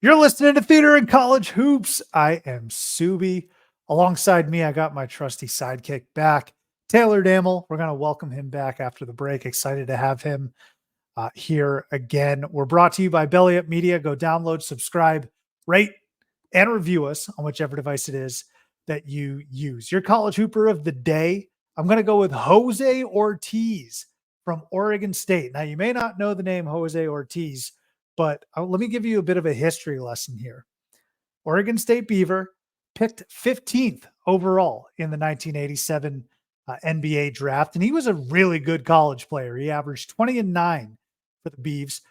You're listening to Theater and College Hoops. I am Subi. Alongside me, I got my trusty sidekick back, Taylor Damel. We're going to welcome him back after the break. Excited to have him here again. We're brought to you by Belly Up Media. Go download, subscribe, rate, and review us on whichever device it is that you use. Your college hooper of the day, I'm going to go with Jose Ortiz from Oregon State. Now, you may not know the name Jose Ortiz, but let me give you a bit of a history lesson here. Oregon State Beaver picked 15th overall in the 1987 NBA draft, and he was a really good college player. He averaged 20 and 9 for the Beavs.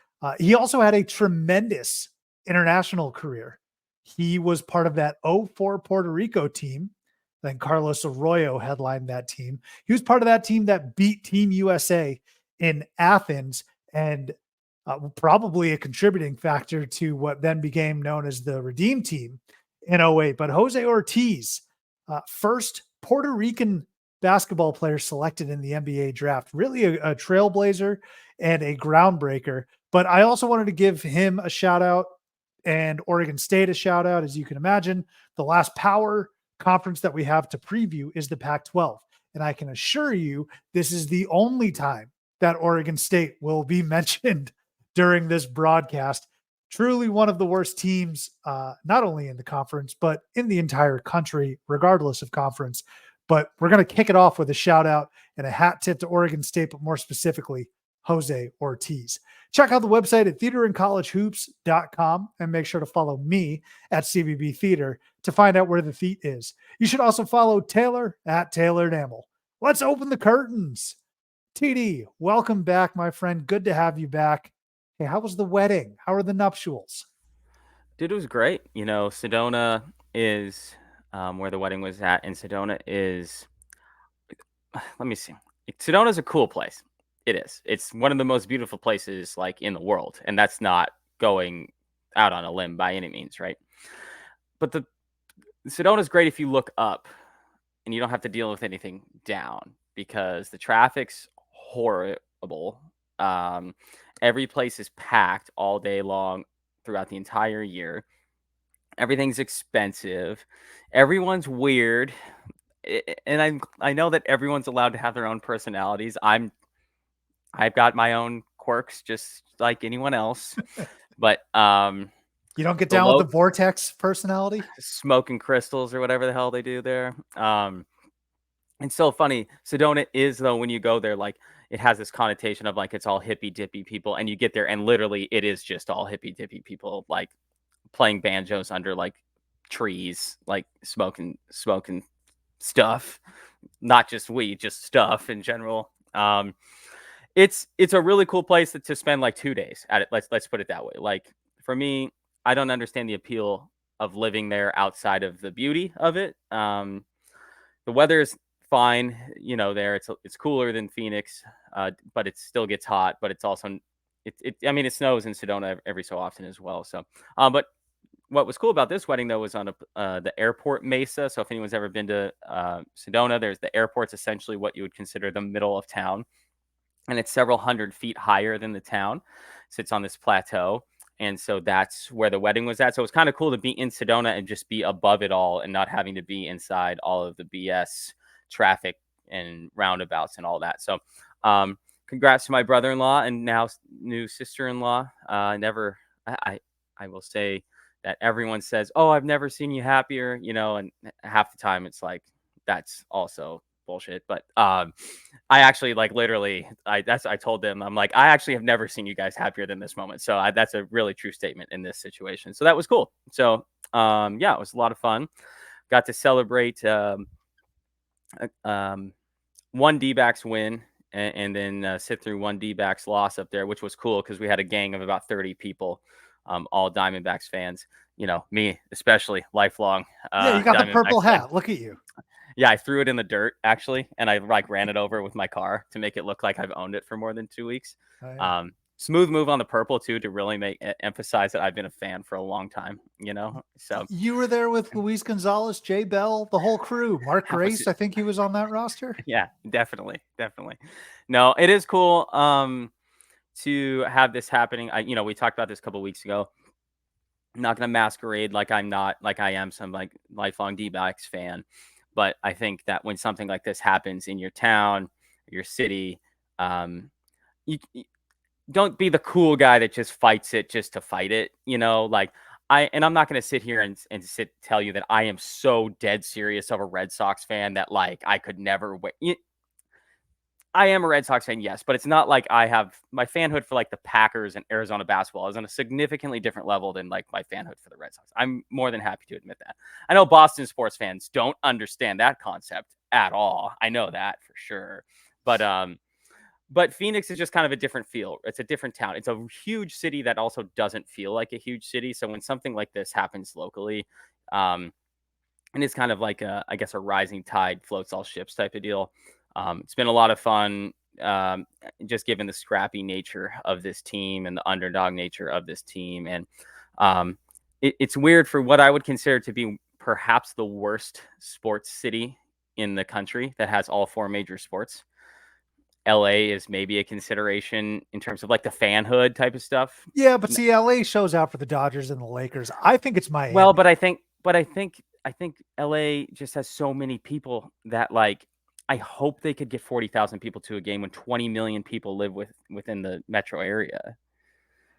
He also had a tremendous international career. He was part of that 04 Puerto Rico team. Then Carlos Arroyo headlined that team. He was part of that team that beat Team USA in Athens, and probably a contributing factor to what then became known as the Redeem Team in 08. But Jose Ortiz, first Puerto Rican basketball player selected in the NBA draft, really a trailblazer and a groundbreaker. But I also wanted to give him a shout out and Oregon State a shout out. As you can imagine, the last power conference that we have to preview is the Pac-12. And I can assure you, this is the only time that Oregon State will be mentioned during this broadcast. Truly one of the worst teams, not only in the conference, but in the entire country, regardless of conference. But we're going to kick it off with a shout out and a hat tip to Oregon State, but more specifically, Jose Ortiz. Check out the website at theaterandcollegehoops.com and make sure to follow me at CBB Theater to find out where the theat is. You should also follow Taylor at Taylor Damel. Let's open the curtains. TD, welcome back, my friend. Good to have you back. Hey, how was the wedding? How are the nuptials? Dude, it was great. Sedona is where the wedding was at, and Sedona is, let me see. Sedona's a cool place. It is. It's one of the most beautiful places in the world, and that's not going out on a limb by any means, right? But the Sedona's great if you look up and you don't have to deal with anything down because the traffic's horrible. Every place is packed all day long throughout the entire year. Everything's expensive. Everyone's weird. And I know that everyone's allowed to have their own personalities. I've got my own quirks just like anyone else. But you don't get down with the Vortex personality? Smoking crystals or whatever the hell they do there. It's so funny. Sedona is, though, when you go there, it has this connotation of it's all hippy dippy people, and you get there and literally it is just all hippy dippy people playing banjos under trees, smoking stuff, not just weed, just stuff in general. It's a really cool place to spend 2 days at it. Let's put it that way. For me, I don't understand the appeal of living there outside of the beauty of it. The weather is fine, there it's cooler than Phoenix, but it still gets hot. But it's also it snows in Sedona every so often as well. So, but what was cool about this wedding though was on the airport mesa. So if anyone's ever been to Sedona, there's the airport's essentially what you would consider the middle of town, and it's several hundred feet higher than the town. Sits on this plateau. And so that's where the wedding was at. So it's kind of cool to be in Sedona and just be above it all and not having to be inside all of the BS traffic and roundabouts and all that. So congrats to my brother-in-law and now new sister-in-law. I will say that everyone says, "Oh, I've never seen you happier," and half the time it's that's also bullshit. But I actually literally I told them, I'm I actually have never seen you guys happier than this moment. So that's a really true statement in this situation. So that was cool. So yeah, it was a lot of fun. Got to celebrate one D-backs win and then sit through one D-backs loss up there, which was cool because we had a gang of about 30 people, all Diamondbacks fans. Me especially, lifelong. Yeah, you got the purple hat. Look at you. Yeah, I threw it in the dirt actually, and I ran it over with my car to make it look like I've owned it for more than 2 weeks. Oh, yeah. Smooth move on the purple too to really emphasize that I've been a fan for a long time. So you were there with Luis Gonzalez, Jay Bell, the whole crew. Mark Grace, I think he was on that roster. Yeah, definitely. No, it is cool to have this happening. We talked about this a couple of weeks ago. I'm not going to masquerade like I am some like lifelong D-backs fan. But I think that when something like this happens in your town, your city, um, you don't be the cool guy that just fights it just to fight it. Like I'm not going to sit here and tell you that I am so dead serious of a Red Sox fan that like I could never wait. I am a Red Sox fan, yes, but it's not like I have my fanhood for like the Packers and Arizona basketball is on a significantly different level than like my fanhood for the Red Sox. I'm more than happy to admit that. I know Boston sports fans don't understand that concept at all. I know that for sure. But Phoenix is just kind of a different feel. It's a different town. It's a huge city that also doesn't feel like a huge city. So when something like this happens locally, um, and it's kind of like I guess a rising tide floats all ships type of deal. It's been a lot of fun, just given the scrappy nature of this team and the underdog nature of this team. And it's weird for what I would consider to be perhaps the worst sports city in the country that has all four major sports. LA is maybe a consideration in terms of like the fanhood type of stuff. Yeah, but see, LA shows out for the Dodgers and the Lakers. I think it's Well, Miami. but I think LA just has so many people that like I hope they could get 40,000 people to a game when 20 million people live within the metro area.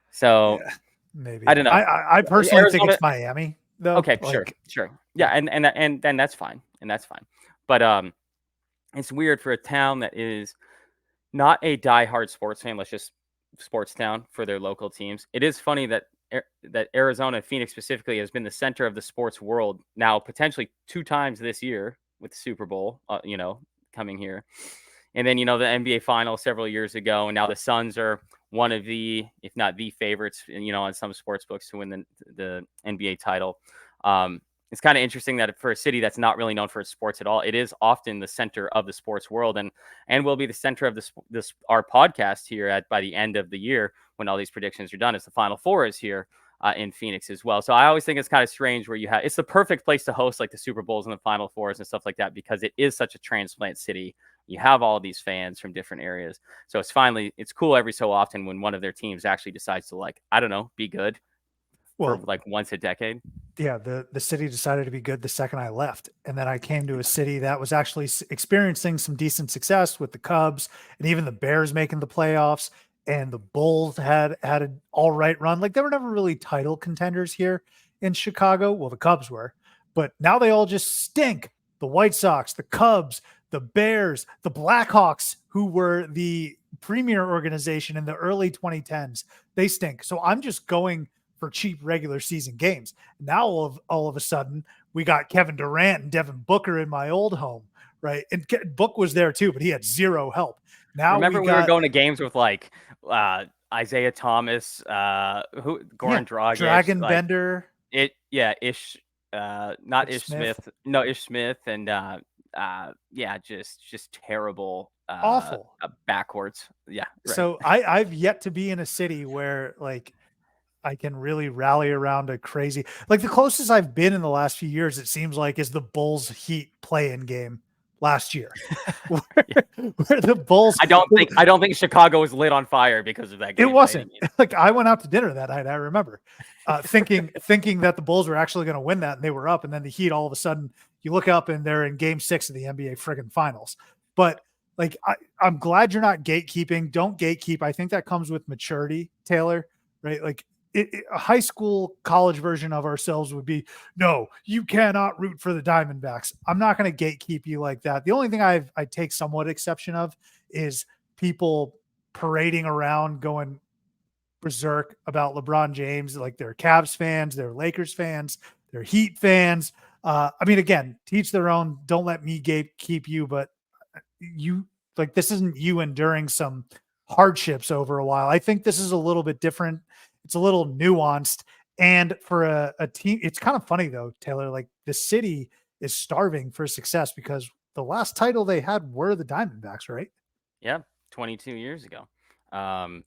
So Yeah, I maybe. don't know. I personally think Arizona. it's Miami, though. Okay, sure, Like, sure. Yeah, and then that's fine. And that's fine. But it's weird for a town that is not a diehard sports fan. Let's just sports town for their local teams. It is funny that Arizona, Phoenix specifically, has been the center of the sports world now potentially two times this year with the Super Bowl. Coming here, and then the NBA Finals several years ago, and now the Suns are one of the, if not the favorites, on some sports books to win the NBA title. It's kind of interesting that for a city that's not really known for its sports at all, it is often the center of the sports world, and will be the center of this our podcast here by the end of the year when all these predictions are done. As the Final Four is here in Phoenix as well. So I always think it's kind of strange where it's the perfect place to host like the Super Bowls and the Final Fours and stuff like that because it is such a transplant city. You have all these fans from different areas. So it's cool every so often when one of their teams actually decides to, like, I don't know, be good for well, like once a decade. yeah, the city decided to be good the second I left, and then I came to a city that was actually experiencing some decent success with the Cubs and even the Bears making the playoffs, and the Bulls had an all right run. Like, they were never really title contenders here in Chicago. Well, the Cubs were, but now they all just stink. The White Sox, the Cubs, the Bears, the Blackhawks, who were the premier organization in the early 2010s, they stink. So I'm just going for cheap regular season games. Now all of a sudden we got Kevin Durant and Devin Booker in my old home, right? And Book was there too, but he had zero help. Now we Remember we were got, going to games with like Isaiah Thomas, who yeah, Goran Dragic, Dragon like Bender, Ish, not Ish Ish Smith, Smith, no Ish Smith, and yeah, just terrible awful. backwards. Yeah, right. So I've yet to be in a city where like I can really rally around a crazy, like, the closest I've been in the last few years, it seems like, is the Bulls Heat play-in game last year. where, Yeah. where the Bulls, I don't think Chicago was lit on fire because of that it game by any wasn't means. like I went out to dinner that night. I remember thinking that the Bulls were actually going to win that, and they were up. And then the Heat, all of a sudden, you look up and they're in Game 6 of the NBA friggin' Finals. But like, I'm glad you're not gatekeeping. Don't gatekeep. I think that comes with maturity, Taylor. Right? Like, a high school, college version of ourselves would be, no, you cannot root for the Diamondbacks. I'm not going to gatekeep you like that. The only thing I take somewhat exception of is people parading around going berserk about LeBron James. Like, they're Cavs fans, they're Lakers fans, they're Heat fans. I mean, again, teach their own. Don't let me gatekeep you, but you, like, this isn't you enduring some hardships over a while. I think this is a little bit different. It's a little nuanced. And for a team, it's kind of funny though, Taylor. Like, the city is starving for success because the last title they had were the Diamondbacks, right? Yeah, 22 years ago. Um,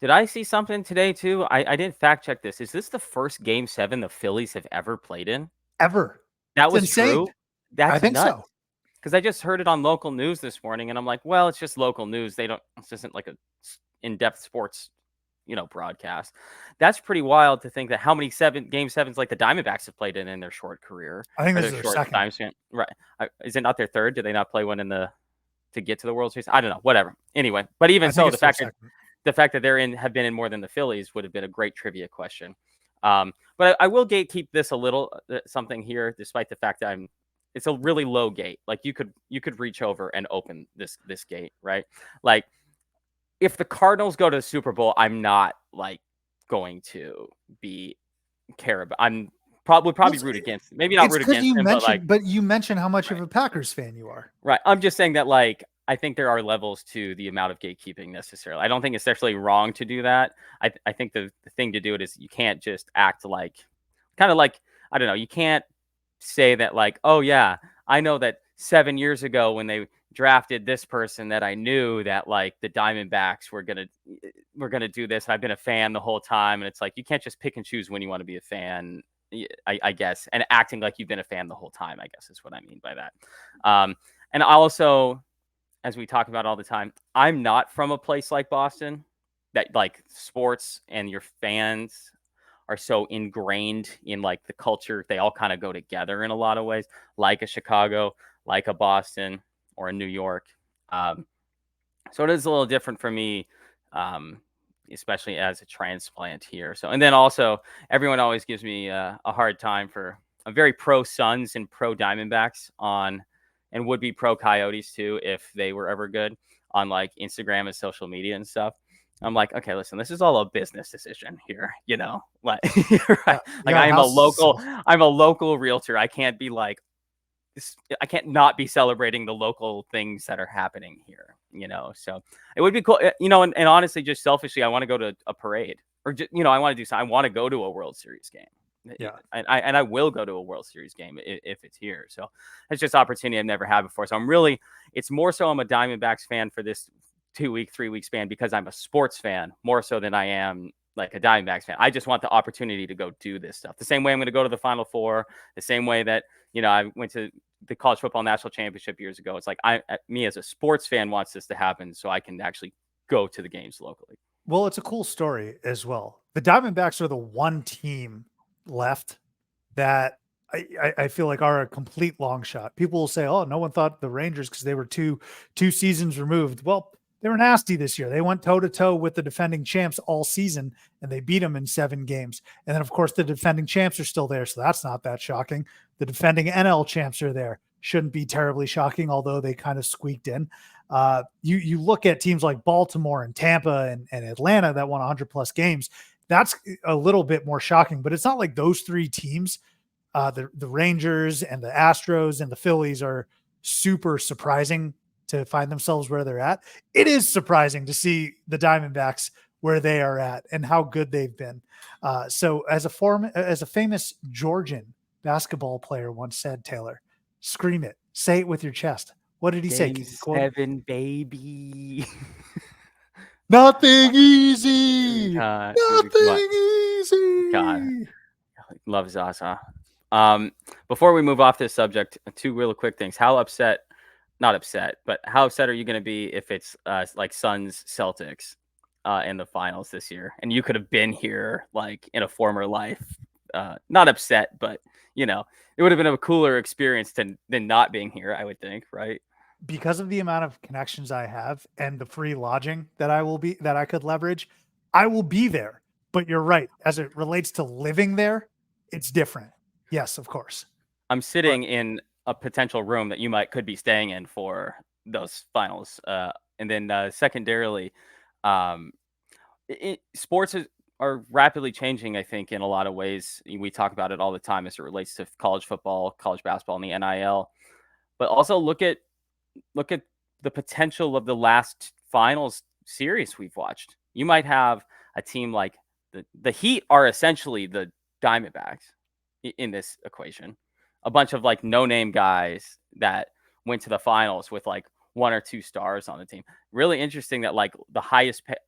did I see something today too? I didn't fact check this. Is this the first Game 7 the Phillies have ever played in? Ever. That It's was insane. true. I That's think nuts. so. Because I just heard it on local news this morning, and I'm like, well, it's just local news. This isn't like a in-depth sports broadcast. That's pretty wild to think that how many game sevens like the Diamondbacks have played in their short career. I think or this their is their short second. time span. Right. Is it not their third? Did they not play one to get to the World Series? I don't know. Whatever. Anyway, but even I think so, it's their second. the fact that have been in more than the Phillies would have been a great trivia question. But I will gatekeep this a little something here, despite the fact that it's a really low gate. Like you could reach over and open this gate, right? Like if the Cardinals go to the Super Bowl, I'm not like going to be care about. I'm probably root against. Maybe not It's root because against him, but you mentioned how much right. of a Packers fan you are. Right. I'm just saying that like I think there are levels to the amount of gatekeeping necessarily. I don't think it's necessarily wrong to do that. I think the thing to do it is you can't just act like kind of like I don't know, you can't say that like, oh yeah, I know that 7 years ago when they drafted this person that I knew that like the Diamondbacks were gonna do this. And I've been a fan the whole time, and it's like you can't just pick and choose when you want to be a fan. I guess, and acting like you've been a fan the whole time, I guess is what I mean by that. And also, as we talk about all the time, I'm not from a place like Boston that like sports and your fans are so ingrained in like the culture. They all kind of go together in a lot of ways, like a Chicago, like a Boston or a New York. Um, so it is a little different for me, especially as a transplant here. So, and then also everyone always gives me a hard time for I'm very pro Suns and pro Diamondbacks and would be pro Coyotes too if they were ever good on like Instagram and social media and stuff. I'm like, okay, listen, this is all a business decision here, like, right. You Like got houses to sell. I'm a local realtor. I can't be like, I can't not be celebrating the local things that are happening here, So it would be cool, and honestly, just selfishly, I want to go to a parade or just, I want to do something. I want to go to a World Series game. Yeah. And I will go to a World Series game if it's here. So it's just opportunity I've never had before. So it's more so I'm a Diamondbacks fan for this 2-week, 3-week span because I'm a sports fan more so than I am like a Diamondbacks fan. I just want the opportunity to go do this stuff. The same way I'm going to go to the Final Four, the same way that, I went to the college football national championship years ago. It's like me as a sports fan wants this to happen so I can actually go to the games locally. Well, it's a cool story as well. The Diamondbacks are the one team left that I feel like are a complete long shot. People will say, "Oh, no one thought the Rangers because they were two seasons removed." Well, they were nasty this year. They went toe to toe with the defending champs all season, and they beat them in 7 games. And then, of course, the defending champs are still there, so that's not that shocking. The defending NL champs are there. Shouldn't be terribly shocking, although they kind of squeaked in. You look at teams like Baltimore and Tampa and Atlanta that won 100 plus games. That's a little bit more shocking, but it's not like those 3 teams, the Rangers and the Astros and the Phillies, are super surprising to find themselves where they're at. It is surprising to see the Diamondbacks where they are at and how good they've been. So as a famous Georgian basketball player once said, Taylor, scream it, say it with your chest. What did he say? Game 7, baby. Nothing easy. God, Nothing easy. God, love Zaza. Before we move off this subject, 2 real quick things. Not upset, but how upset are you going to be if it's like Suns Celtics in the finals this year, and you could have been here like in a former life? Not upset, but it would have been a cooler experience than not being here, I would think, right? Because of the amount of connections I have and the free lodging that I could leverage, I will be there. But you're right. As it relates to living there, it's different. Yes, of course. I'm sitting in a potential room that you could be staying in for those finals. And then secondarily, sports are rapidly changing, I think, in a lot of ways. We talk about it all the time as it relates to college football, college basketball, and the NIL. But also look at the potential of the last finals series we've watched. You might have a team like the Heat are essentially the Diamondbacks in this equation. A bunch of like no-name guys that went to the finals with like 1 or 2 stars on the team. Really interesting that like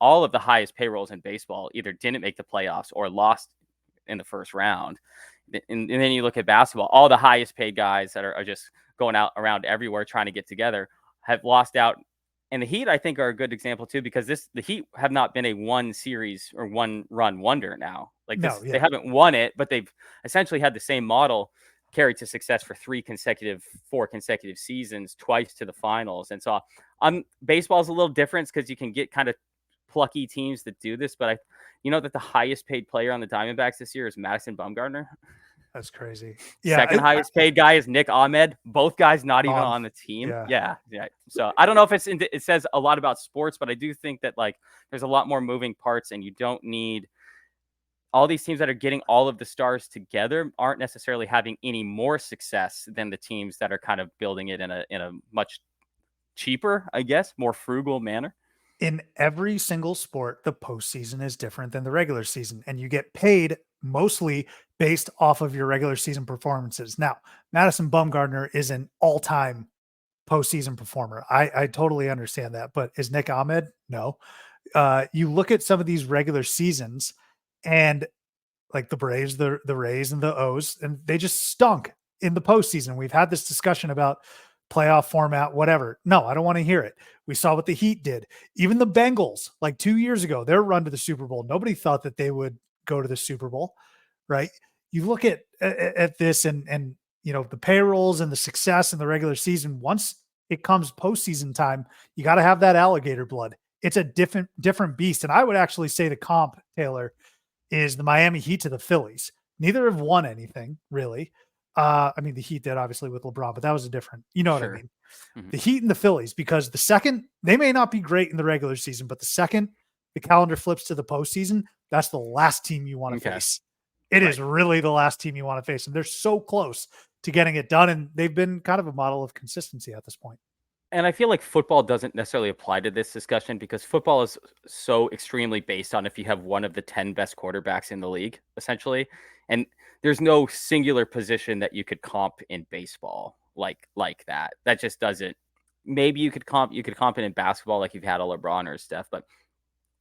all of the highest payrolls in baseball either didn't make the playoffs or lost in the first round. And then you look at basketball, all the highest paid guys that are just going out around everywhere trying to get together have lost out And the Heat, I think, are a good example too, because the Heat have not been a one series or one run wonder now. Like No, this, they yeah. haven't won it, but they've essentially had the same model carried to success for 4 consecutive seasons, twice to the finals. And so baseball's a little different because you can get kind of plucky teams that do this, but that the highest paid player on the Diamondbacks this year is Madison Bumgarner. That's crazy. Yeah. Second highest paid guy is Nick Ahmed. Both guys not even Gone. on the team. Yeah. Yeah. So I don't know if it says a lot about sports, but I do think that like there's a lot more moving parts, and you don't need all these teams that are getting all of the stars together aren't necessarily having any more success than the teams that are kind of building it in a much cheaper, I guess, more frugal manner. In every single sport, the postseason is different than the regular season, and you get paid mostly based off of your regular season performances. Now, Madison Bumgarner is an all-time postseason performer. I totally understand that, but is Nick Ahmed? No. You look at some of these regular seasons, and like the Braves, the Rays, and the O's, and they just stunk in the postseason. We've had this discussion about playoff format, whatever. No, I don't want to hear it. We saw what the Heat did. Even the Bengals, like 2 years ago, their run to the Super Bowl, nobody thought that they would go to the Super Bowl, right? You look at this and the payrolls and the success in the regular season. Once it comes postseason time, you got to have that alligator blood. It's a different beast. And I would actually say the comp, Taylor, is the Miami Heat to the Phillies. Neither have won anything, really. I mean, the Heat did obviously with LeBron, but that was a different, you know what I mean? Mm-hmm. The Heat and the Phillies, because the second, they may not be great in the regular season, but the second the calendar flips to the postseason, that's the last team you want to face. It is really the last team you want to face. And they're so close to getting it done. And they've been kind of a model of consistency at this point. And I feel like football doesn't necessarily apply to this discussion because football is so extremely based on if you have one of the 10 best quarterbacks in the league, essentially. And there's no singular position that you could comp in baseball like that. That just doesn't. Maybe you could comp it in basketball, like you've had a LeBron or Steph, but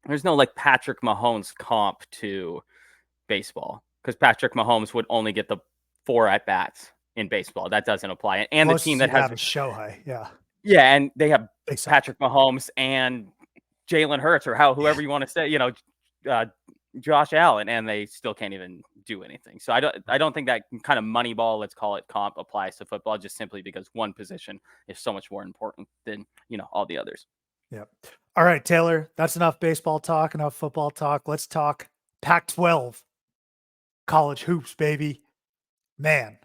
there's no like Patrick Mahomes comp to baseball because Patrick Mahomes would only get the 4 at bats in baseball. That doesn't apply. And Plus, the team that has Shohei, yeah. Yeah, and they have Patrick Mahomes and Jalen Hurts or whoever you want to say, Josh Allen, and they still can't even do anything. So I don't think that kind of Moneyball, let's call it comp, applies to football just simply because one position is so much more important than all the others. Yep. All right, Taylor, that's enough baseball talk, enough football talk. Let's talk Pac-12 college hoops, baby. Man,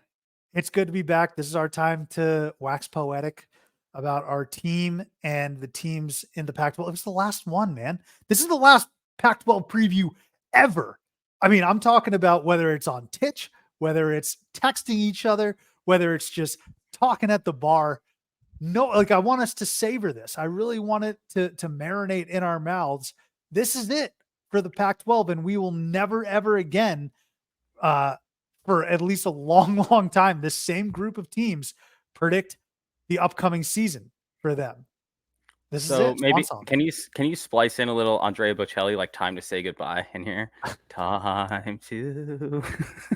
it's good to be back. This is our time to wax poetic about our team and the teams in the Pac-12. It was the last one, man. This is the last Pac-12 preview ever. I mean, I'm talking about whether it's on Titch, whether it's texting each other, whether it's just talking at the bar. No, like I want us to savor this. I really want it to marinate in our mouths. This is it for the Pac-12, and we will never, ever again, for at least a long, long time, this same group of teams predict the upcoming season for them. This is it. Maybe can you splice in a little Andrea Bocelli, like "Time to Say Goodbye" in here? Time to.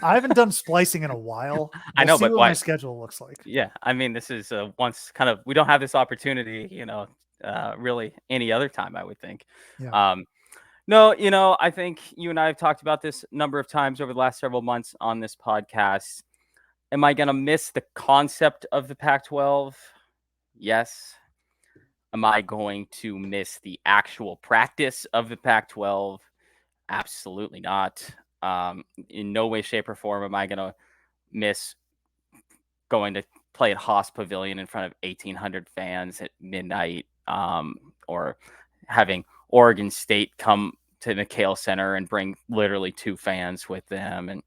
I haven't done splicing in a while. I know, but what my schedule looks like. Yeah, I mean, this is once kind of we don't have this opportunity, really any other time. I would think. Yeah. No, I think you and I have talked about this a number of times over the last several months on this podcast. Am I going to miss the concept of the Pac-12? Yes. Am I going to miss the actual practice of the Pac-12? Absolutely not. In no way, shape, or form am I going to miss going to play at Haas Pavilion in front of 1,800 fans at midnight, or having Oregon State come to McHale Center and bring literally 2 fans with them. And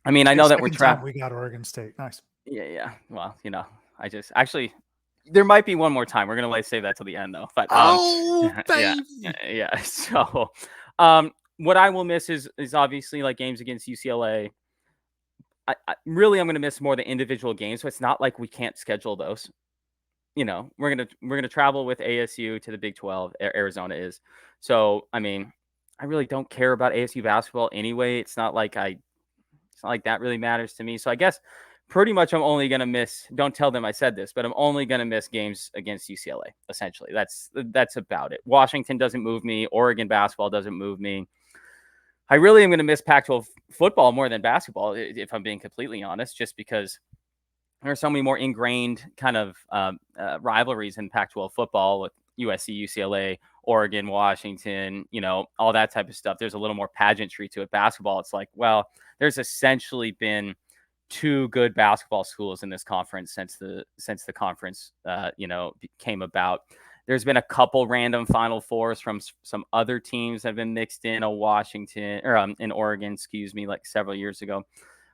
I mean, I know that we're trapped. We got Oregon State. Nice. Yeah. Well, I just actually there might be one more time. We're gonna save that till the end though. But baby. Yeah. So, what I will miss is obviously like games against UCLA. I'm going to miss more the individual games. So it's not like we can't schedule those. We're gonna travel with ASU to the Big 12. Arizona is. So I mean, I really don't care about ASU basketball anyway. It's not like that really matters to me. So I guess pretty much I'm only going to miss, don't tell them I said this, but I'm only going to miss games against UCLA. Essentially. That's about it. Washington doesn't move me. Oregon basketball doesn't move me. I really am going to miss Pac-12 football more than basketball, if I'm being completely honest, just because there are so many more ingrained kind of rivalries in Pac-12 football with USC, UCLA, Oregon, Washington, all that type of stuff. There's a little more pageantry to it. Basketball, it's like, well, there's essentially been two good basketball schools in this conference since the conference came about. There's been a couple random Final Fours from some other teams that have been mixed in, Washington or in Oregon, like several years ago.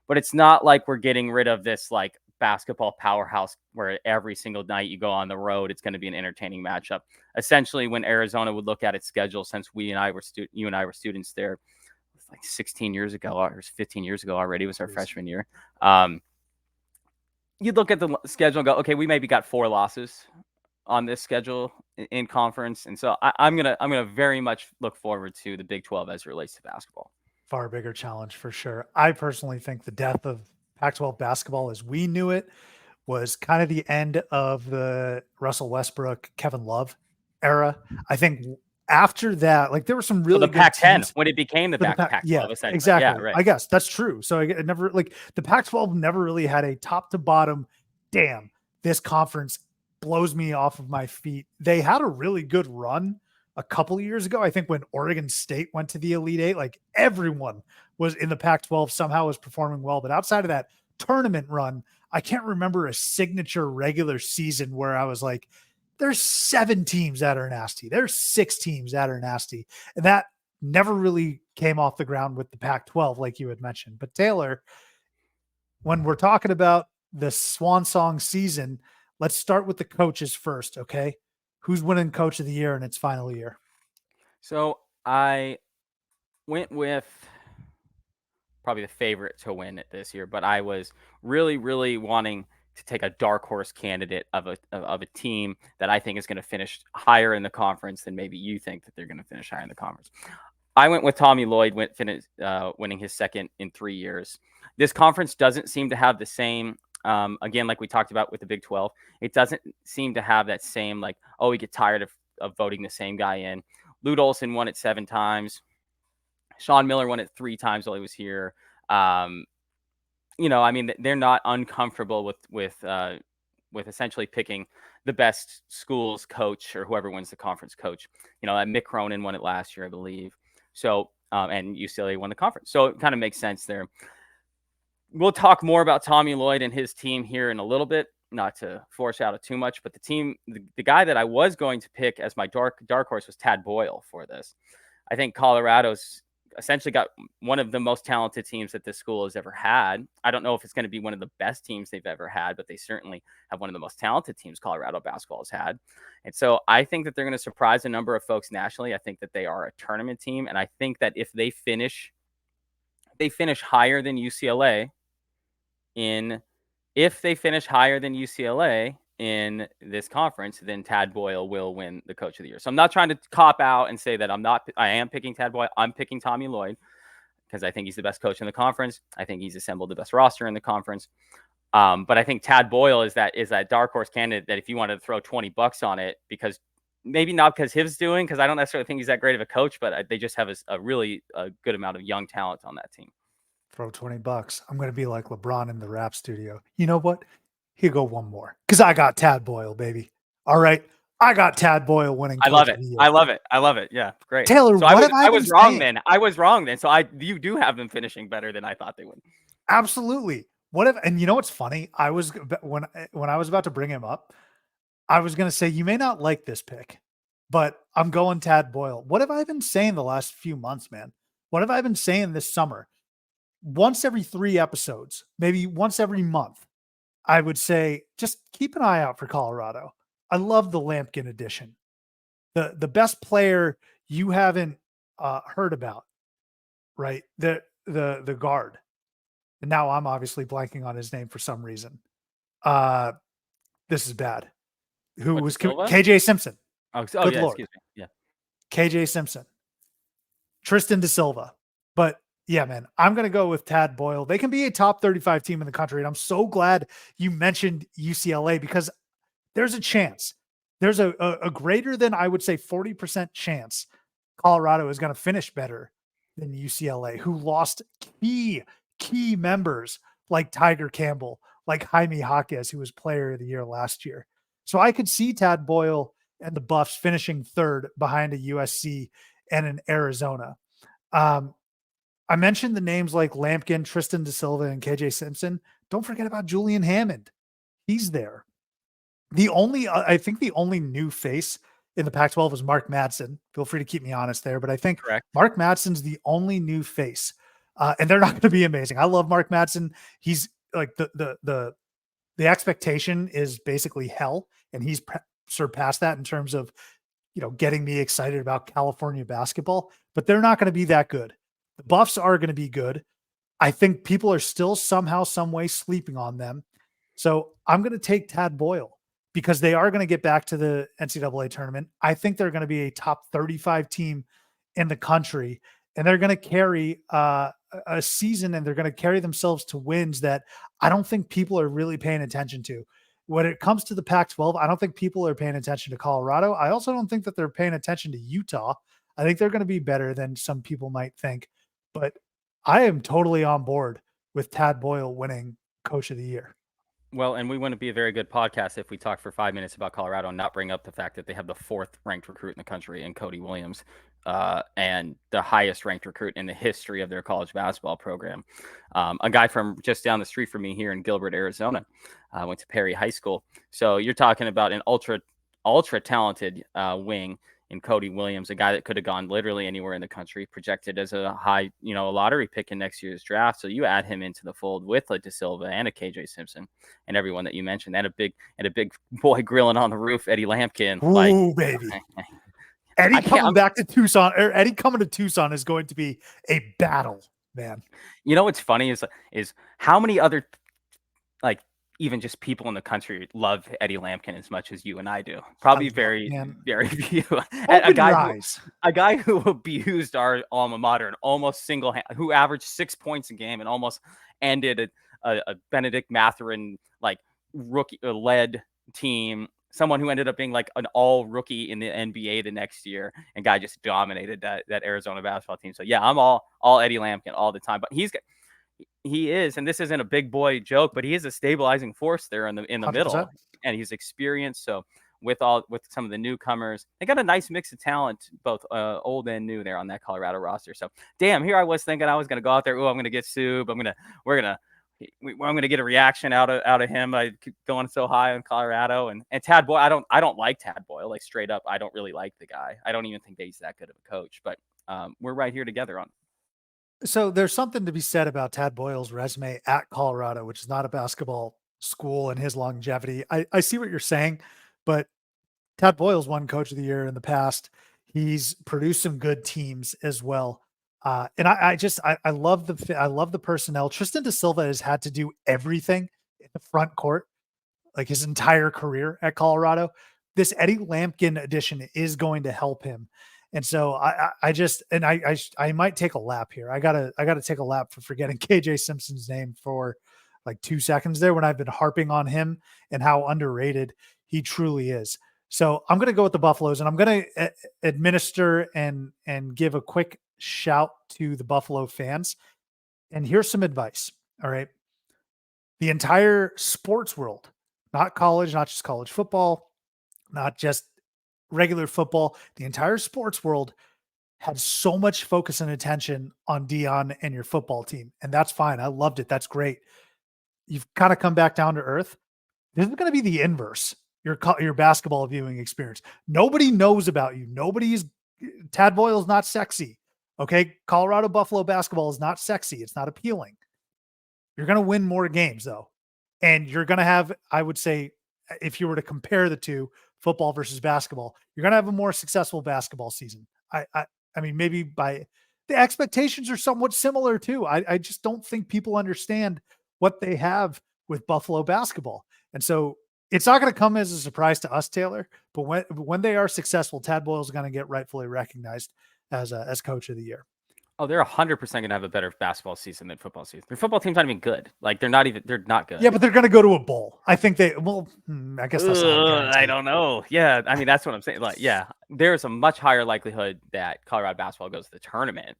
But it's not like we're getting rid of this like basketball powerhouse where every single night you go on the road, it's going to be an entertaining matchup. Essentially, when Arizona would look at its schedule, since you and I were students there, like 16 years ago or 15 years ago already, was our freshman year. You'd look at the schedule and go, okay, we maybe got 4 losses on this schedule in conference. And so I'm gonna very much look forward to the Big 12 as it relates to basketball. Far bigger challenge for sure. I personally think the death of Pac-12 basketball as we knew it was kind of the end of the Russell Westbrook, Kevin Love era. I think after that, like there were some really the good Pac-10 teams. when it became the Pac-12, yeah, essentially. exactly. Yeah, right. I guess that's true. So it never like the Pac-12 never really had a top to bottom. Damn, this conference blows me off of my feet. They had a really good run a couple of years ago. I think when Oregon State went to the Elite Eight, like everyone was in the Pac-12 somehow was performing well. But outside of that tournament run, I can't remember a signature regular season where I was like, there's 7 teams that are nasty. There's 6 teams that are nasty. And that never really came off the ground with the Pac-12, like you had mentioned. But Taylor, when we're talking about the swan song season, let's start with the coaches first, okay? Who's winning coach of the year in its final year? So I went with probably the favorite to win it this year, but I was really, really wanting to take a dark horse candidate of a team that I think is going to finish higher in the conference than maybe you think that they're going to finish higher in the conference. I went with Tommy Lloyd, winning his second in 3 years. This conference doesn't seem to have the same, again, like we talked about with the Big 12, it doesn't seem to have that same, like, oh, we get tired of voting the same guy in. Lute Olson won it 7 times. Sean Miller won it 3 times while he was here. I mean, they're not uncomfortable with essentially picking the best school's coach or whoever wins the conference coach. Mick Cronin won it last year, I believe. So, and UCLA won the conference. So it kind of makes sense there. We'll talk more about Tommy Lloyd and his team here in a little bit, not to foreshadow too much, but the guy that I was going to pick as my dark horse was Tad Boyle for this. I think Colorado's essentially got one of the most talented teams that this school has ever had. I don't know if it's going to be one of the best teams they've ever had, but they certainly have one of the most talented teams Colorado basketball has had. And so I think that they're going to surprise a number of folks nationally. I think that they are a tournament team. And I think that if they finish higher than UCLA in in this conference, then Tad Boyle will win the coach of the year. So I'm not trying to cop out and say that I am picking Tad Boyle. I'm picking Tommy Lloyd because I think he's the best coach in the conference. I think he's assembled the best roster in the conference. But I think Tad Boyle is that dark horse candidate that if you wanted to throw $20 on it, because maybe not because his doing, because I don't necessarily think he's that great of a coach, but they just have a really good amount of young talent on that team. Throw $20. I'm going to be like LeBron in the rap studio. You know what? Here go one more because I got Tad Boyle, baby. All right. I got Tad Boyle winning. I love it. I love it. Yeah, great. Taylor, so I was wrong then. I was wrong then. So you do have them finishing better than I thought they would. Absolutely. And you know what's funny? When I was about to bring him up, I was going to say, you may not like this pick, but I'm going Tad Boyle. What have I been saying the last few months, man? What have I been saying this summer? Once every 3 episodes, maybe once every month, I would say, just keep an eye out for Colorado. I love the Lampkin edition. The best player you haven't heard about, right? The guard. And now I'm obviously blanking on his name for some reason. This is bad. Who was KJ Simpson? Oh yeah, Lord. Excuse me. Yeah. KJ Simpson. Tristan Da Silva. But Yeah, man. I'm going to go with Tad Boyle. They can be a top 35 team in the country. And I'm so glad you mentioned UCLA because there's a chance. There's a greater than, I would say, 40% chance Colorado is going to finish better than UCLA, who lost key members like Tiger Campbell, like Jaime Jaquez, who was player of the year last year. So I could see Tad Boyle and the Buffs finishing third behind a USC and an Arizona. Um, I mentioned the names like Lampkin, Tristan Da Silva, and KJ Simpson. Don't forget about Julian Hammond. He's there. I think the only new face in the Pac-12 is Mark Madsen. Feel free to keep me honest there, but I think Correct. Mark Madsen's the only new face, and they're not going to be amazing. I love Mark Madsen. He's like the expectation is basically hell, and he's surpassed that in terms of getting me excited about California basketball. But they're not going to be that good. The Buffs are going to be good. I think people are still somehow, some way sleeping on them. So I'm going to take Tad Boyle because they are going to get back to the NCAA tournament. I think they're going to be a top 35 team in the country, and they're going to carry a season, and they're going to carry themselves to wins that I don't think people are really paying attention to. When it comes to the Pac-12, I don't think people are paying attention to Colorado. I also don't think that they're paying attention to Utah. I think they're going to be better than some people might think. But I am totally on board with Tad Boyle winning Coach of the Year. Well, and we wouldn't be a very good podcast if we talked for 5 minutes about Colorado and not bring up the fact that they have the fourth ranked recruit in the country in Cody Williams, and the highest ranked recruit in the history of their college basketball program. A guy from just down the street from me here in Gilbert, Arizona, went to Perry High School. So you're talking about an ultra talented wing in Cody Williams, a guy that could have gone literally anywhere in the country, projected as a high, a lottery pick in next year's draft. So you add him into the fold with a Da Silva and a KJ Simpson and everyone that you mentioned, and a big boy grilling on the roof, Eddie Lampkin. Ooh, baby. Eddie coming to Tucson is going to be a battle, man. What's funny is how many other even just people in the country love Eddie Lampkin as much as you and I do. Probably very few. a guy who abused our alma mater and almost who averaged 6 points a game and almost ended a Benedict Mathurin rookie led team. Someone who ended up being like an all rookie in the NBA the next year, and guy just dominated that Arizona basketball team. So yeah, I'm all Eddie Lampkin all the time. But he is, and this isn't a big boy joke, but he is a stabilizing force there in the 100%. Middle, and he's experienced. So with some of the newcomers, they got a nice mix of talent, both old and new there on that Colorado roster. So damn, here I was thinking I was going to go out there. Oh, I'm going to get Sub. I'm going to get a reaction out of him by going so high on Colorado and Tad Boyle. I don't like Tad Boyle, like straight up. I don't really like the guy. I don't even think that he's that good of a coach. But we're right here together on. So there's something to be said about Tad Boyle's resume at Colorado, which is not a basketball school, and his longevity. I see what you're saying, but Tad Boyle's won Coach of the Year in the past. He's produced some good teams as well. And I love the personnel. Tristan Da Silva has had to do everything in the front court, like his entire career at Colorado. This Eddie Lampkin addition is going to help him. And so I might take a lap here. I gotta take a lap for forgetting KJ Simpson's name for like 2 seconds there when I've been harping on him and how underrated he truly is. So I'm going to go with the Buffaloes, and I'm going to administer and give a quick shout to the Buffalo fans. And here's some advice. All right. The entire sports world, not college, not just college football, not just regular football, the entire sports world had so much focus and attention on Dion and your football team. And that's fine. I loved it. That's great. You've kind of come back down to earth. This is going to be the inverse. Your basketball viewing experience. Nobody knows about you. Tad Boyle is not sexy. Okay. Colorado Buffalo basketball is not sexy. It's not appealing. You're going to win more games though. And you're going to have, I would say, if you were to compare the two, football versus basketball, you're going to have a more successful basketball season. I mean, maybe by the expectations are somewhat similar too. I just don't think people understand what they have with Buffalo basketball. And so it's not going to come as a surprise to us, Taylor, but when they are successful, Tad Boyle is going to get rightfully recognized as Coach of the Year. Oh, they're 100% gonna have a better basketball season than football season. Their football team's not even good. Like they're not good. Yeah, but they're going to go to a bowl. I think I guess that's not a I guarantee. don't know. Yeah, I mean that's what I'm saying. Like, yeah, there's a much higher likelihood that Colorado basketball goes to the tournament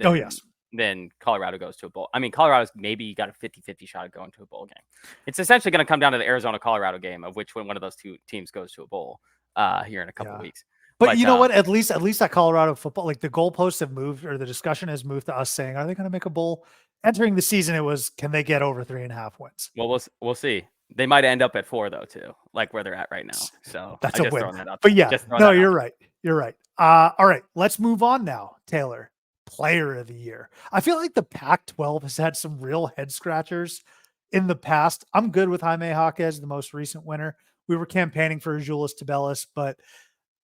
Oh, than yes. Colorado goes to a bowl. I mean, Colorado's maybe got a 50-50 shot at going to a bowl game. It's essentially going to come down to the Arizona-Colorado game of which one of those two teams goes to a bowl here in a couple Yeah. weeks. But you know what? At least that Colorado football, like the goalposts have moved, or the discussion has moved to us saying, are they going to make a bowl? Entering the season, it was, can they get over 3.5 wins? Well, we'll see. They might end up at 4 though, too, like where they're at right now. So That's I a just win. throwing that out But there. yeah, Just throwing no, that out you're there. right. You're right. All right, let's move on now. Taylor, player of the year. I feel like the Pac-12 has had some real head scratchers in the past. I'm good with Jaime Jaquez, the most recent winner. We were campaigning for Julius Tabelis, but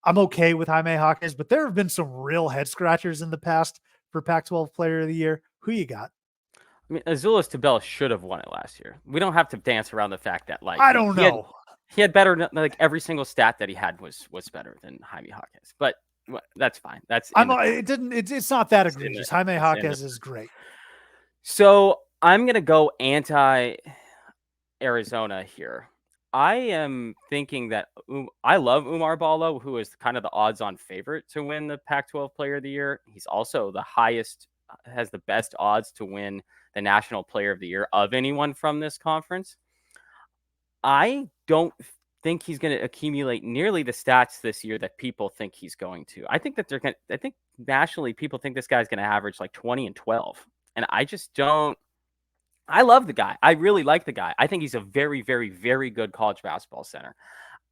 I'm okay with Jaime Jaquez. But there have been some real head scratchers in the past for Pac-12 player of the year. Who you got? I mean, Azuolas Tabella should have won it last year. We don't have to dance around the fact that like I don't know. he had better, like every single stat that he had was better than Jaime Jaquez. But that's fine. That's It's not that egregious. Jaime Jaquez is great. So I'm gonna go anti Arizona here. I am thinking that I love Umar Ballo, who is kind of the odds-on favorite to win the Pac-12 Player of the Year. He's also the highest, has the best odds to win the National Player of the Year of anyone from this conference. I don't think he's going to accumulate nearly the stats this year that people think he's going to. I think that I think nationally people think this guy's going to average like 20 and 12. And I just don't. I love the guy. I really like the guy. I think he's a very, very, very good college basketball center.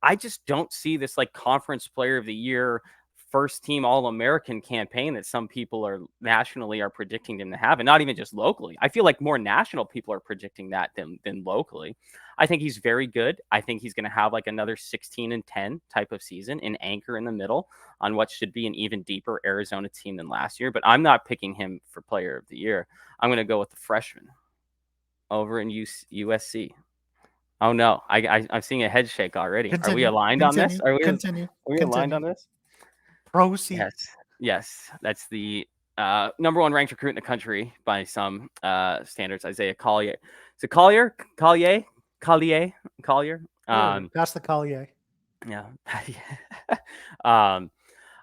I just don't see this like conference player of the year, first team All-American campaign that some people are nationally are predicting him to have, and not even just locally. I feel like more national people are predicting that than locally. I think he's very good. I think he's going to have like another 16 and 10 type of season, an anchor in the middle on what should be an even deeper Arizona team than last year. But I'm not picking him for player of the year. I'm going to go with the freshman over in USC. Oh no, I'm seeing a head shake already. Are we aligned on this? Are we aligned on this? Proceed. Yes. That's the number one ranked recruit in the country by some standards, Isaiah Collier. Is it Collier? Collier? That's the Collier. Yeah. I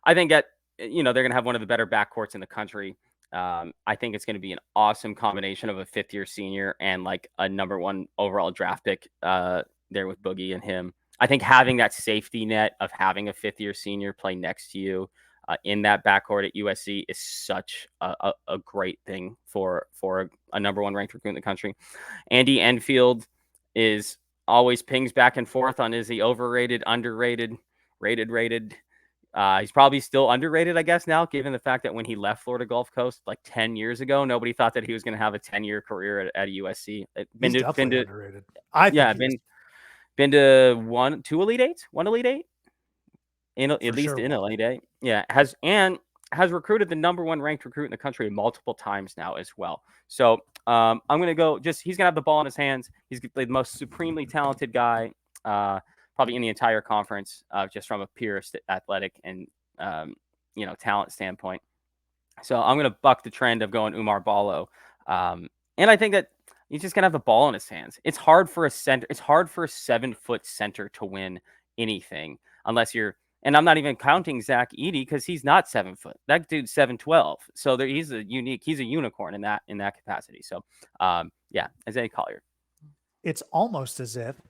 think that they're gonna have one of the better backcourts in the country. I think it's going to be an awesome combination of a fifth-year senior and like a number one overall draft pick there with Boogie and him. I think having that safety net of having a fifth-year senior play next to you in that backcourt at USC is such a great thing for a number one ranked recruit in the country. Andy Enfield is always pings back and forth on is he overrated, underrated, rated. He's probably still underrated, I guess, now, given the fact that when he left Florida Gulf Coast like 10 years ago, nobody thought that he was going to have a 10-year career at USC. He's definitely underrated. Been to one Elite Eights, at least in Elite Eight. Yeah, has recruited the number one ranked recruit in the country multiple times now as well. So I'm going to go he's going to have the ball in his hands. He's the most supremely talented guy probably in the entire conference, just from a pure athletic and talent standpoint. So I'm going to buck the trend of going Umar Ballo, and I think that he's just going to have the ball in his hands. It's hard for a 7-foot center to win anything unless you're. And I'm not even counting Zach Edey because he's not 7 foot. That dude's 7'12". So he's a unicorn in that capacity. So Isaiah Collier. It's almost as if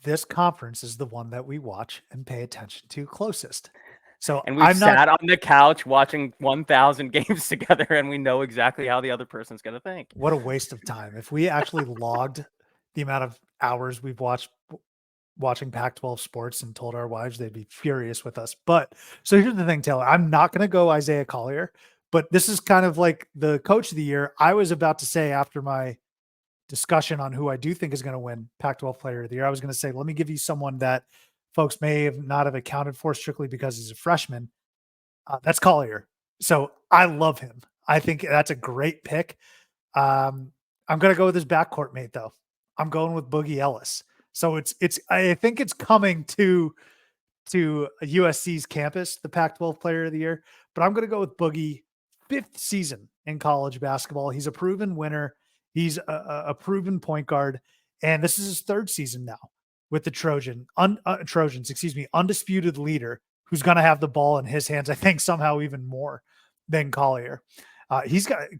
this conference is the one that we watch and pay attention to closest. So and we've sat on the couch watching 1,000 games together, and we know exactly how the other person's going to think. What a waste of time. If we actually logged the amount of hours we've watching Pac-12 sports and told our wives, they'd be furious with us. But so here's the thing, Taylor. I'm not going to go Isaiah Collier, but this is kind of like the coach of the year. I was about to say after my discussion on who I do think is going to win Pac-12 player of the year, I was going to say, let me give you someone that folks may not have accounted for strictly because he's a freshman. That's Collier. So I love him. I think that's a great pick. I'm going to go with his backcourt mate though. I'm going with Boogie Ellis. So I think it's coming to USC's campus, the Pac-12 player of the year, but I'm going to go with Boogie fifth season in college basketball. He's a proven winner. He's a proven point guard, and this is his third season now with the Trojans. Excuse me, undisputed leader who's going to have the ball in his hands. I think somehow even more than Collier.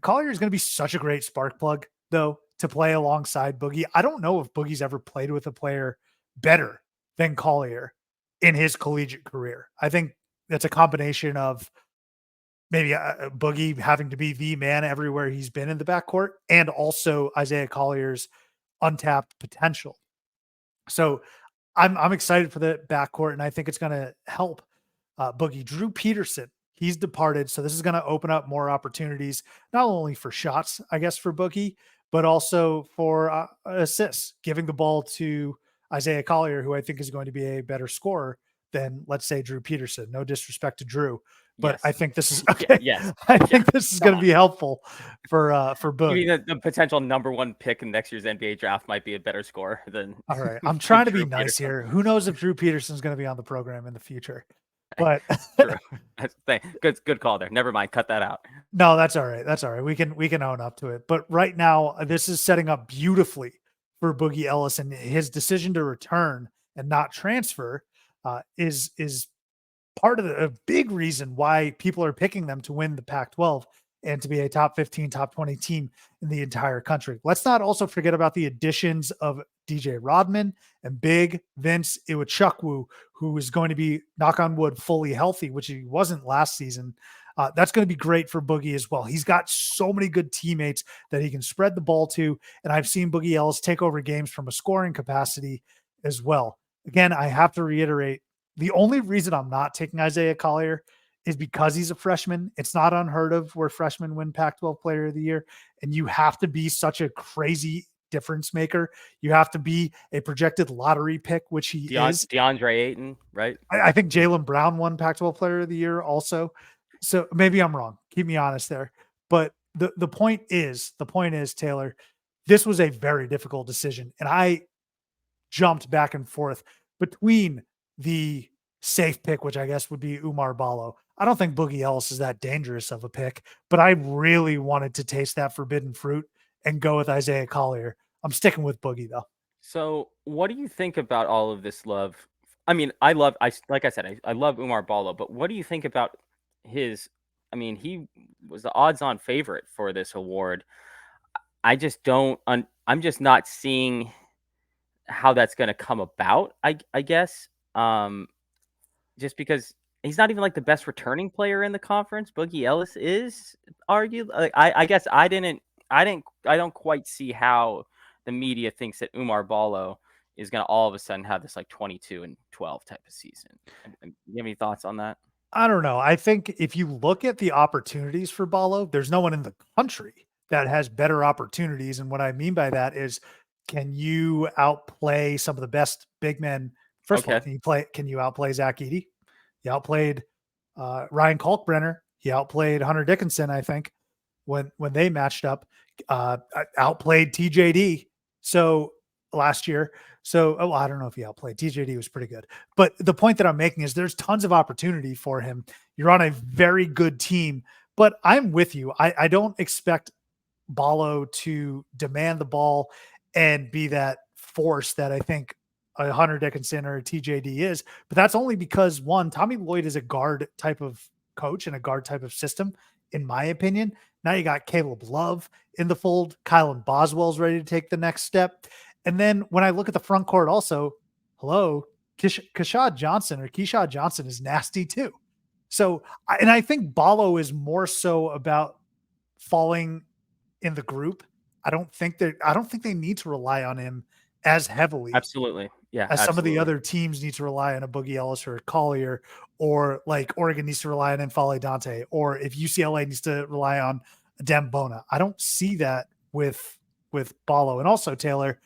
Collier is going to be such a great spark plug though to play alongside Boogie. I don't know if Boogie's ever played with a player better than Collier in his collegiate career. I think that's a combination of maybe Boogie having to be the man everywhere he's been in the backcourt, and also Isaiah Collier's untapped potential. So I'm excited for the backcourt, and I think it's going to help Boogie. Drew Peterson, he's departed, so this is going to open up more opportunities, not only for shots, I guess, for Boogie, but also for assists, giving the ball to Isaiah Collier, who I think is going to be a better scorer than, let's say, Drew Peterson. No disrespect to Drew, but I think this is okay. Yes. I think this is going to be helpful for Boog. You mean the potential number one pick in next year's NBA draft might be a better score than. All right, I'm trying to be nice here. Who knows if Drew Peterson is going to be on the program in the future? But good call there. Never mind, cut that out. No, that's all right. That's all right. We can own up to it. But right now, this is setting up beautifully for Boogie Ellis, and his decision to return and not transfer is part of a big reason why people are picking them to win the Pac-12 and to be a top 15, top 20 team in the entire country. Let's not also forget about the additions of DJ Rodman and Big Vince Iwuchukwu, who is going to be, knock on wood, fully healthy, which he wasn't last season. That's going to be great for Boogie as well. He's got so many good teammates that he can spread the ball to, and I've seen Boogie Ellis take over games from a scoring capacity as well. Again, I have to reiterate, the only reason I'm not taking Isaiah Collier is because he's a freshman. It's not unheard of where freshmen win Pac-12 Player of the Year, and you have to be such a crazy difference maker. You have to be a projected lottery pick, which he is. DeAndre Ayton, right? I think Jaylen Brown won Pac-12 Player of the Year also. So maybe I'm wrong. Keep me honest there. But the point is, Taylor, this was a very difficult decision, and I jumped back and forth between the safe pick, which I guess would be Umar Ballo. I don't think Boogie Ellis is that dangerous of a pick, but I really wanted to taste that forbidden fruit and go with Isaiah Collier. I'm sticking with Boogie though. So what do you think about all of this love? I mean, I love Umar Ballo, but what do you think about his, he was the odds-on favorite for this award. I'm just not seeing how that's going to come about, I guess. Just because he's not even like the best returning player in the conference. Boogie Ellis is argued. I guess I don't quite see how the media thinks that Umar Ballo is going to all of a sudden have this like 22-12 type of season. You have any thoughts on that? I don't know. I think if you look at the opportunities for Ballo, there's no one in the country that has better opportunities. And what I mean by that is, can you outplay some of the best big men? First of all, can you outplay Zach Edey? He outplayed Ryan Kalkbrenner. He outplayed Hunter Dickinson, I think, when they matched up. Outplayed TJD last year. So I don't know if he outplayed. TJD was pretty good. But the point that I'm making is there's tons of opportunity for him. You're on a very good team. But I'm with you. I don't expect Ballo to demand the ball and be that force that I think a Hunter Dickinson or a TJD is. But that's only because, one, Tommy Lloyd is a guard type of coach and a guard type of system, in my opinion. Now you got Caleb Love in the fold. Kylan Boswell's ready to take the next step. And then when I look at the front court also, Keyshawn Johnson is nasty too. So, and I think Ballo is more so about falling in the group. I don't think they need to rely on him as heavily. Absolutely. Yeah. As some of the other teams need to rely on a Boogie Ellis or a Collier, or like Oregon needs to rely on N'Faly Dante, or if UCLA needs to rely on Dem Bona. I don't see that with Ballo. And also, Taylor,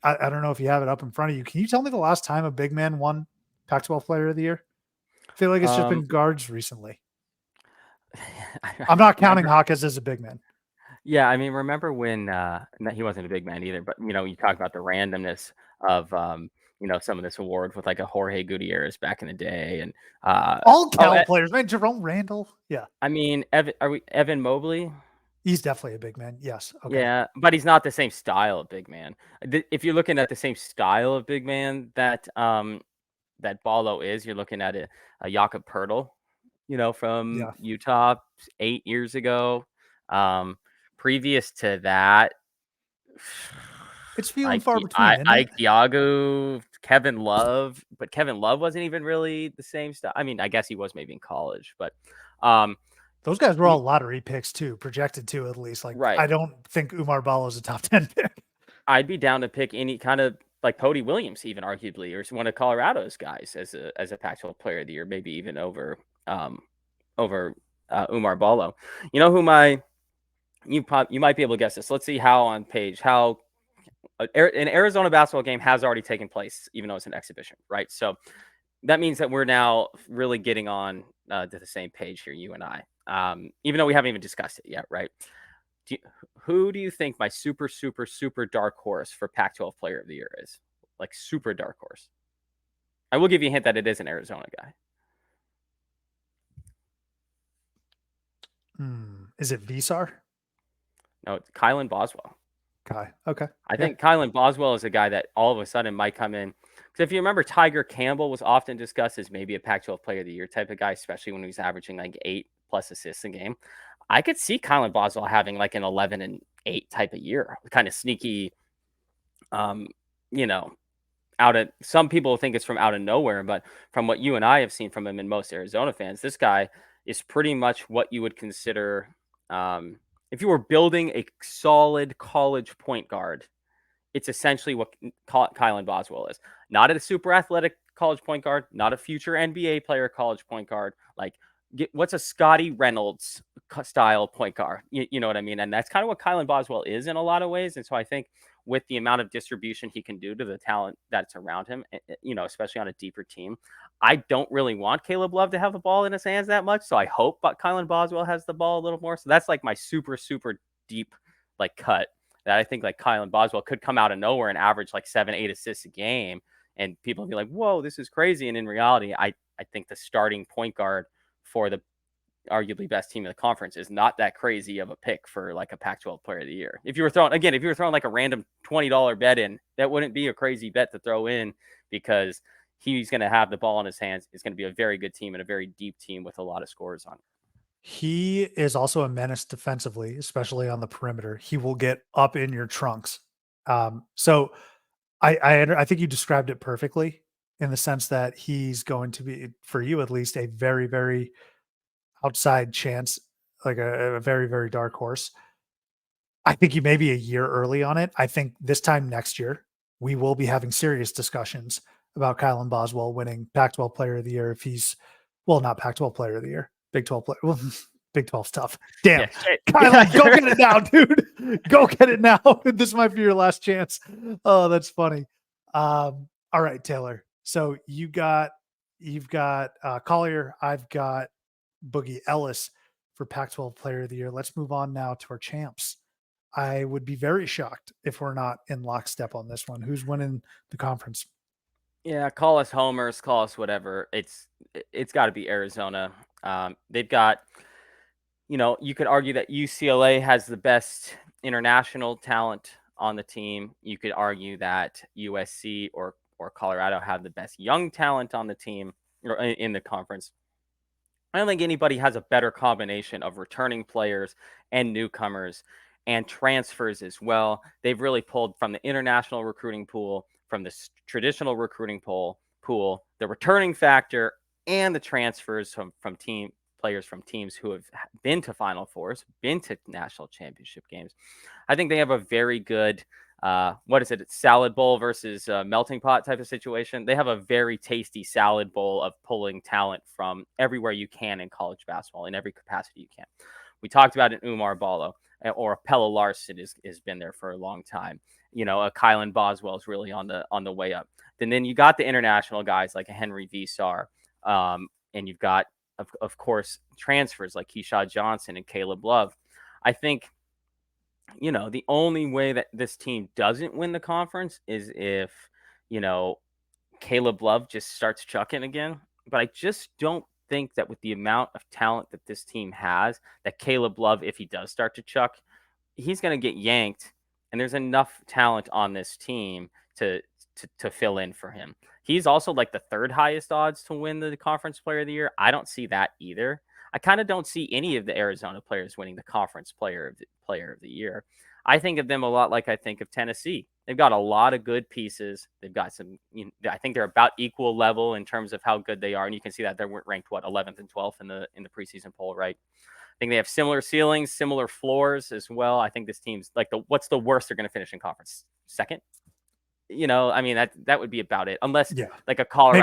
I don't know if you have it up in front of you. Can you tell me the last time a big man won Pac-12 Player of the Year? I feel like it's just been guards recently. I'm not counting Hawkins as a big man. Yeah, I mean, remember when he wasn't a big man either, but you talk about the randomness of some of this award with like a Jorge Gutierrez back in the day, and All oh, Cal players, man. Jerome Randall. Yeah. I mean, Evan Mobley? He's definitely a big man. Yes. Okay. Yeah, but he's not the same style of big man. If you're looking at the same style of big man that Ballo is, you're looking at a Jakob Poeltl, from Yeah. Utah 8 years ago. Previous to that, It's few and far between, isn't it? Ike Diago, Kevin Love, but Kevin Love wasn't even really the same style. I mean, I guess he was maybe in college, but um, Those guys were all lottery picks too, projected to at least. Like, right. I don't think Umar Ballo is a top 10 pick. I'd be down to pick any kind of like Cody Williams, even arguably, or one of Colorado's guys as a Pac-12 Player of the Year, maybe even over Umar Ballo. You know who you might be able to guess this. Let's see how an Arizona basketball game has already taken place, even though it's an exhibition, right? So that means that we're now really getting on to the same page here, you and I, even though we haven't even discussed it yet, right? Who do you think my super, super, super dark horse for Pac-12 Player of the Year is? Like super dark horse. I will give you a hint that it is an Arizona guy. Is it Visar? No, it's Kylan Boswell. Kai. Okay. I think Kylan Boswell is a guy that all of a sudden might come in. Because if you remember, Tiger Campbell was often discussed as maybe a Pac-12 Player of the Year type of guy, especially when he was averaging like 8+ assists a game. I could see Kylan Boswell having like an 11-8 type of year, kind of sneaky, you know, some people think it's from out of nowhere, but from what you and I have seen from him and most Arizona fans, this guy is pretty much what you would consider if you were building a solid college point guard. It's essentially what Kylan Boswell is. Not a super athletic college point guard, not a future NBA player college point guard. Like, what's a Scotty Reynolds style point guard? You know what I mean? And that's kind of what Kylan Boswell is in a lot of ways. And so I think with the amount of distribution he can do to the talent that's around him, especially on a deeper team, I don't really want Caleb Love to have the ball in his hands that much. So I hope Kylan Boswell has the ball a little more. So that's like my super, super deep like cut that I think like Kylan Boswell could come out of nowhere and average like 7-8 assists a game. And people will be like, whoa, this is crazy. And in reality, I think the starting point guard for the arguably best team in the conference is not that crazy of a pick for like a Pac-12 Player of the Year. If you were throwing like a random $20 bet in, that wouldn't be a crazy bet to throw in because he's going to have the ball in his hands. It's going to be a very good team and a very deep team with a lot of scores on it. He is also a menace defensively, especially on the perimeter. He will get up in your trunks. So I think you described it perfectly in the sense that he's going to be, for you at least, a very, very outside chance, like a very, very dark horse. I think you may be a year early on it. I think this time next year, we will be having serious discussions about Kylan Boswell winning Pac-12 Player of the Year if he's, well, not Pac-12 Player of the Year, Big 12 player. Well, Big 12's tough. Damn. Yeah, Kylan, go get it now, dude. Go get it now. This might be your last chance. Oh, that's funny. All right, Taylor. So you've got Collier. I've got Boogie Ellis for Pac-12 Player of the Year. Let's move on now to our champs. I would be very shocked if we're not in lockstep on this one. Who's winning the conference? Yeah, call us homers, call us whatever. It's got to be Arizona. They've got, you could argue that UCLA has the best international talent on the team. You could argue that USC or Colorado have the best young talent on the team or in the conference. I don't think anybody has a better combination of returning players and newcomers and transfers as well. They've really pulled from the international recruiting pool, from the traditional recruiting pool, the returning factor, and the transfers from team players from teams who have been to Final Fours, been to national championship games. I think they have a very good what is it? Salad bowl versus melting pot type of situation. They have a very tasty salad bowl of pulling talent from everywhere you can in college basketball in every capacity you can. We talked about an Umar Ballo or a Pella Larson has been there for a long time. A Kylan Boswell is really on the way up. And then you got the international guys like a Henry Visar, and you've got of course transfers like Keyshawn Johnson and Caleb Love. I think the only way that this team doesn't win the conference is if, Caleb Love just starts chucking again. But I just don't think that with the amount of talent that this team has, that Caleb Love, if he does start to chuck, he's going to get yanked. And there's enough talent on this team to, to fill in for him. He's also like the third highest odds to win the Conference Player of the Year. I don't see that either. I kind of don't see any of the Arizona players winning the Conference Player of the Year. I think of them a lot like I think of Tennessee. They've got a lot of good pieces. They've got some, I think they're about equal level in terms of how good they are. And you can see that they're ranked 11th and 12th in the preseason poll, right? I think they have similar ceilings, similar floors as well. I think this team's like what's the worst they're going to finish in conference? Second? I mean, that would be about it. Unless Yeah, like a maybe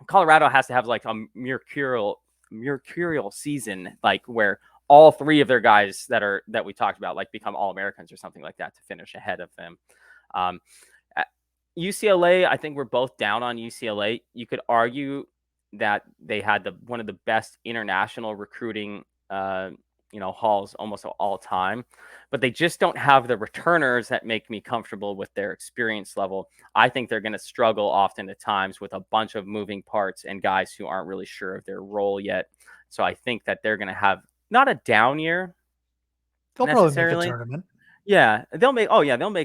Colorado has to have like a mercurial season, like where all three of their guys that we talked about like become All-Americans or something like that to finish ahead of them. UCLA, I think we're both down on UCLA. You could argue that they had one of the best international recruiting hauls almost all time, but they just don't have the returners that make me comfortable with their experience level. I think they're going to struggle often at times with a bunch of moving parts and guys who aren't really sure of their role yet. So I think that they're going to have not a down year they'll probably make the necessarily. tournament. Yeah, they'll make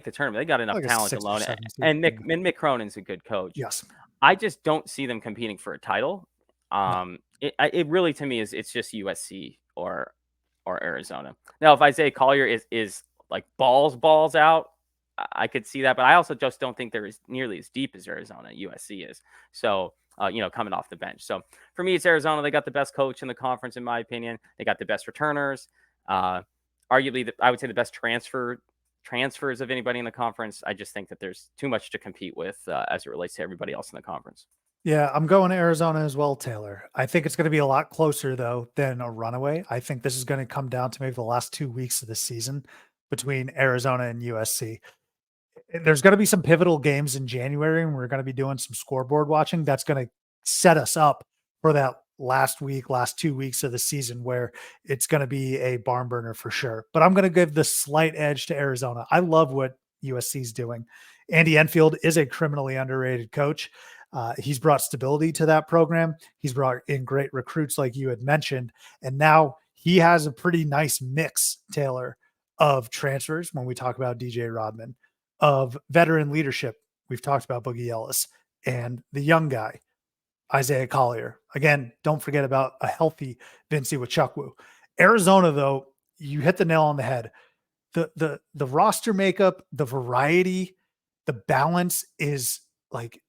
the tournament. They got enough Like a talent 6 or alone. 7 seed. And Mick Cronin's a good coach. Yes. I just don't see them competing for a title. No. It really to me it's just USC or Arizona. Now, if Isaiah Collier is like balls out, I could see that, but I also just don't think they're nearly as deep as Arizona USC is. So, coming off the bench. So for me, it's Arizona. They got the best coach in the conference, in my opinion. They got the best returners. Arguably, I would say the best transfers of anybody in the conference. I just think that there's too much to compete with as it relates to everybody else in the conference. Yeah, I'm going to Arizona as well, Taylor. I think it's going to be a lot closer, though, than a runaway. I think this is going to come down to maybe the last 2 weeks of the season between Arizona and USC. There's going to be some pivotal games in January, and we're going to be doing some scoreboard watching. That's going to set us up for that last 2 weeks of the season where it's going to be a barn burner for sure. But I'm going to give the slight edge to Arizona. I love what USC is doing. Andy Enfield is a criminally underrated coach. He's brought stability to that program. He's brought in great recruits, like you had mentioned. And now he has a pretty nice mix, Taylor, of transfers when we talk about DJ Rodman, of veteran leadership. We've talked about Boogie Ellis and the young guy, Isaiah Collier. Again, don't forget about a healthy Vincey Wachukwu. Arizona, though, you hit the nail on the head. The roster makeup, the variety, the balance is like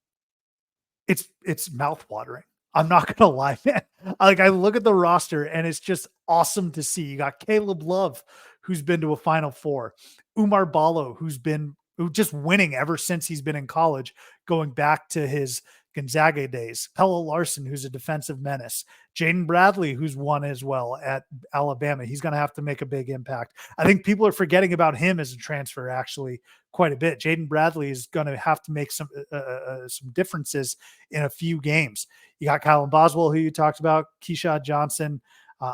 it's mouthwatering. I'm not gonna lie, man. Like I look at the roster and it's just awesome to see. You got Caleb Love, who's been to a Final Four, Umar Ballo, who's just winning ever since he's been in college, going back to his Gonzaga days. Pella Larson, who's a defensive menace. Jaden Bradley, who's won as well at Alabama. He's going to have to make a big impact. I think people are forgetting about him as a transfer actually quite a bit. Jaden Bradley is going to have to make some differences in a few games. You got Kylan Boswell, who you talked about, Keyshawn Johnson.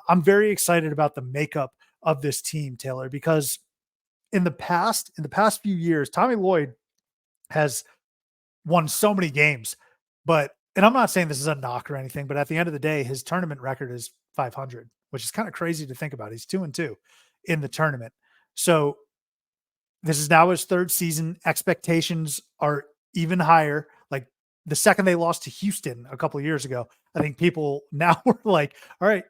I'm very excited about the makeup of this team, Taylor, because in the past few years, Tommy Lloyd has won so many games, and I'm not saying this is a knock or anything, but at the end of the day, his tournament record is 500, which is kind of crazy to think about. He's 2-2 in the tournament. So this is now his third season. Expectations are even higher. Like the second they lost to Houston a couple of years ago, I think people now were like, all right,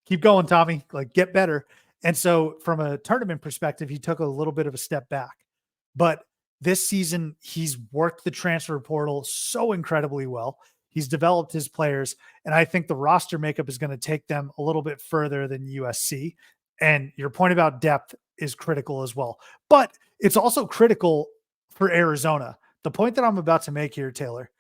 keep going, Tommy, like get better. And so from a tournament perspective, he took a little bit of a step back. But this season, he's worked the transfer portal so incredibly well. He's developed his players, and I think the roster makeup is going to take them a little bit further than USC. And your point about depth is critical as well. But it's also critical for Arizona. The point that I'm about to make here, Taylor,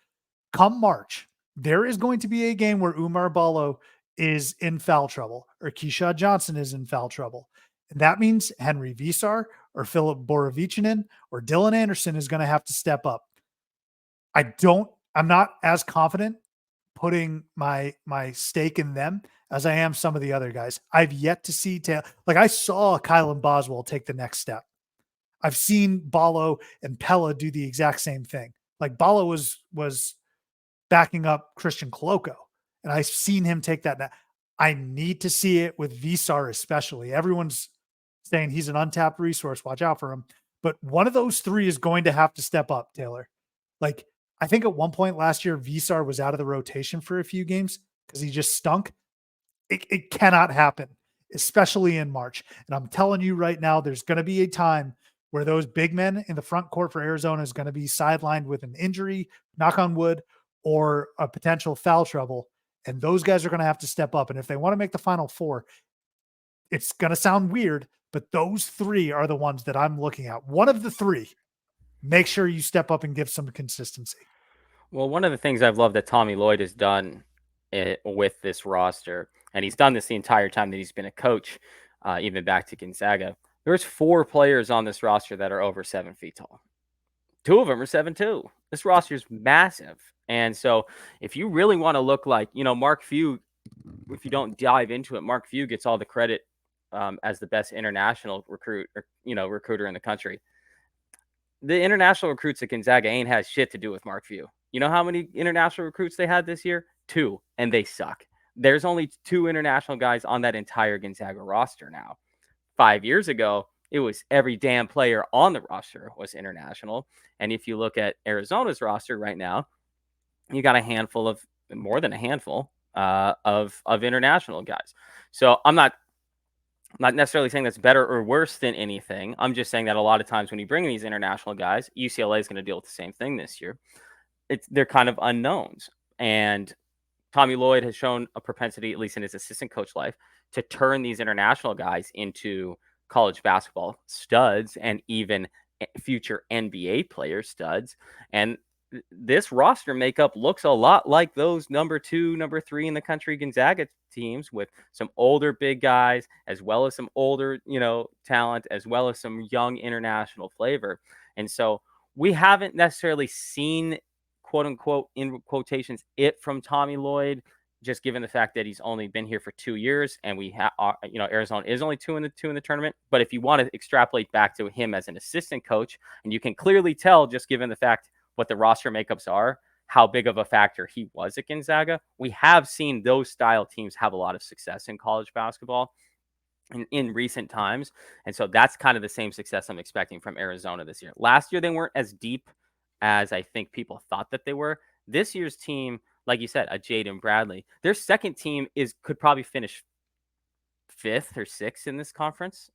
come March, there is going to be a game where Umar Ballo is in foul trouble or Keyshawn Johnson is in foul trouble. And that means Henry Visar or Philip Borovichinen or Dylan Anderson is going to have to step up. I'm not as confident putting my stake in them as I am some of the other guys. I've yet to see I saw Kylan Boswell take the next step. I've seen Ballo and Pella do the exact same thing. Like Bala was backing up Christian Coloco, and I've seen him take that. I need to see it with Visar, especially. Everyone's saying he's an untapped resource. Watch out for him. But one of those three is going to have to step up, Taylor. Like, I think at one point last year, Visar was out of the rotation for a few games because he just stunk. It cannot happen, especially in March. And I'm telling you right now, there's going to be a time where those big men in the front court for Arizona is going to be sidelined with an injury, knock on wood, or a potential foul trouble. And those guys are going to have to step up. And if they want to make the Final Four, it's going to sound weird, but those three are the ones that I'm looking at. One of the three, make sure you step up and give some consistency. Well, one of the things I've loved that Tommy Lloyd has done with this roster, and he's done this the entire time that he's been a coach, even back to Gonzaga, there's 4 players on this roster that are over 7 feet tall. 2 of them are 7'2". This roster is massive. And so if you really want to look like, Mark Few, if you don't dive into it, Mark Few gets all the credit as the best international recruiter in the country. The international recruits at Gonzaga ain't has shit to do with Mark Few. You know how many international recruits they had this year? 2, and they suck. There's only 2 international guys on that entire Gonzaga roster now. 5 years ago, it was every damn player on the roster was international. And if you look at Arizona's roster right now, you got more than a handful of international guys. So I'm not necessarily saying that's better or worse than anything. I'm just saying that a lot of times when you bring in these international guys, UCLA is going to deal with the same thing this year. They're kind of unknowns. And Tommy Lloyd has shown a propensity, at least in his assistant coach life, to turn these international guys into college basketball studs and even future NBA player studs. And this roster makeup looks a lot like those number 2, number 3 in the country Gonzaga teams, with some older big guys, as well as some older, talent, as well as some young international flavor. And so we haven't necessarily seen, quote unquote, in quotations, it from Tommy Lloyd, just given the fact that he's only been here for 2 years, and Arizona is only 2 in the tournament. But if you want to extrapolate back to him as an assistant coach, and you can clearly tell, just given the fact what the roster makeups are, how big of a factor he was at Gonzaga, we have seen those style teams have a lot of success in college basketball in recent times. And so that's kind of the same success I'm expecting from Arizona this year. Last year, they weren't as deep as I think people thought that they were. This year's team, like you said, a Jaden Bradley, their second team could probably finish 5th or 6th in this conference.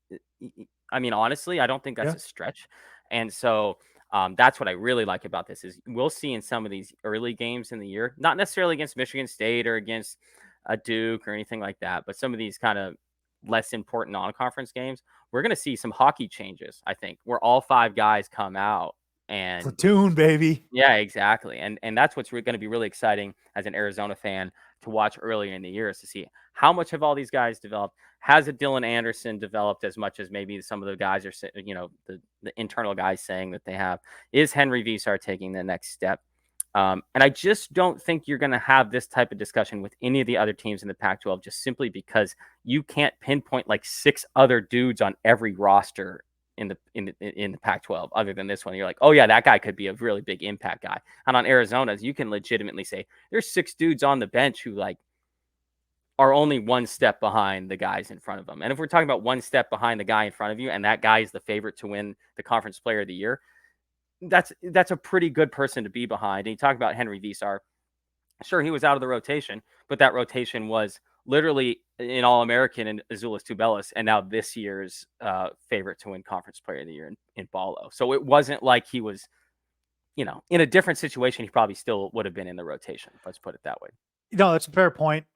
I mean, honestly, I don't think that's a stretch. And so that's what I really like about this is we'll see in some of these early games in the year, not necessarily against Michigan State or against a Duke or anything like that, but some of these kind of less important non-conference games, we're going to see some hockey changes, I think, where all 5 guys come out. And platoon, baby. Yeah, exactly. And that's what's going to be really exciting as an Arizona fan to watch earlier in the year, is to see how much have all these guys developed. Has a Dylan Anderson developed as much as maybe some of the guys are, the internal guys saying that they have? Is Henry Visar taking the next step? And I just don't think you're going to have this type of discussion with any of the other teams in the Pac-12, just simply because you can't pinpoint like 6 other dudes on every roster in the Pac-12 other than this one. You're like, oh yeah, that guy could be a really big impact guy. And on Arizona's, you can legitimately say there's 6 dudes on the bench who like are only one step behind the guys in front of them. And if we're talking about one step behind the guy in front of you, and that guy is the favorite to win the Conference Player of the Year, that's a pretty good person to be behind. And you talk about Henry Visar. Sure, he was out of the rotation, but that rotation was literally an All-American in Azuolas Tubelis, and now this year's favorite to win Conference Player of the Year in Ballo. So it wasn't like he was, in a different situation, he probably still would have been in the rotation. Let's put it that way. That's a fair point.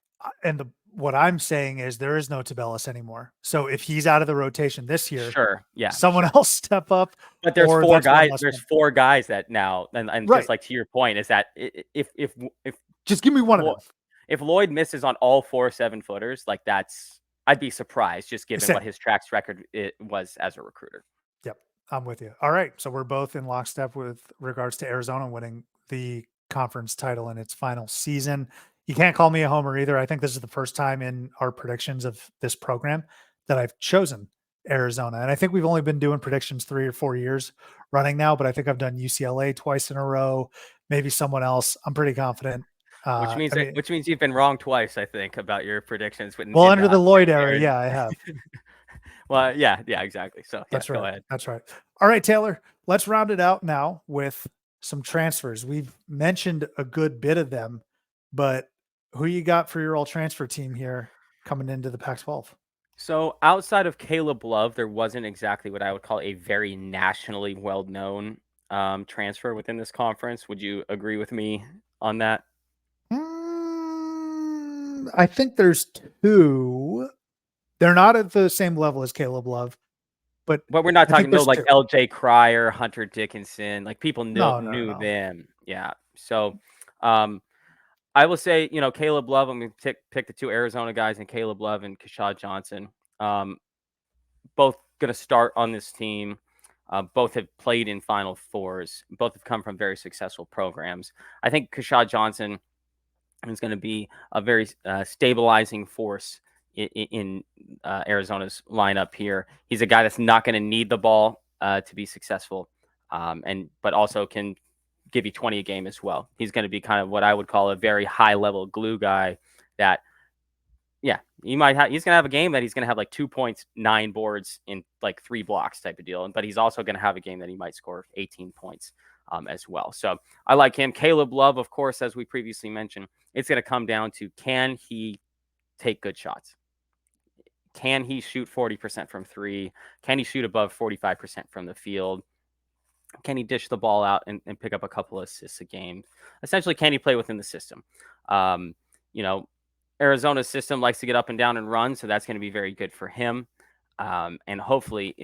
And what I'm saying is there is no Tubelis anymore. So if he's out of the rotation this year, sure, yeah, someone else step up. But there's 4 guys. There's 4 guys that now, and right. Just like to your point, is that if just give me one of them. If Lloyd misses on all 4 7-footers, like I'd be surprised just given what his track record was as a recruiter. Yep, I'm with you. All right, so we're both in lockstep with regards to Arizona winning the conference title in its final season. You can't call me a homer either. I think this is the first time in our predictions of this program that I've chosen Arizona. And I think we've only been doing predictions 3 or 4 years running now, but I think I've done UCLA twice in a row, maybe someone else. I'm pretty confident. Which means I mean, you've been wrong twice, I think, about your predictions well, in under the the Lloyd era, Aaron. yeah, I have. Well, yeah, exactly. So yeah, That's go right. ahead. That's right. All right, Taylor, let's round it out now with some transfers. We've mentioned a good bit of them, but who you got for your all transfer team here coming into the Pac-12? So outside of Caleb Love, there wasn't exactly what I would call a very nationally well-known transfer within this conference. Would you agree with me on that? I think there's two. They're not at the same level as Caleb Love, but But we're not I think talking no there's like two. LJ Cryer, Hunter Dickinson, like people No, no, knew no. them. Yeah. So I will say, Caleb Love, I'm going to pick the two Arizona guys and Caleb Love and Kashad Johnson. Both going to start on this team. Both have played in Final Fours. Both have come from very successful programs. I think Kashad Johnson is going to be a very stabilizing force in Arizona's lineup here. He's a guy that's not going to need the ball to be successful, but also can give you 20 a game as well. He's going to be kind of what I would call a very high level glue guy that, yeah, he's going to have a game that he's going to have like 2 points, 9 boards in like 3 blocks type of deal. But he's also going to have a game that he might score 18 points as well. So I like him. Caleb Love, of course, as we previously mentioned, it's going to come down to, can he take good shots? Can he shoot 40% from 3? Can he shoot above 45% from the field? Can he dish the ball out and pick up a couple of assists a game? Essentially, can he play within the system? Um, you know, Arizona's system likes to get up and down and run, so that's going to be very good for him, and hopefully,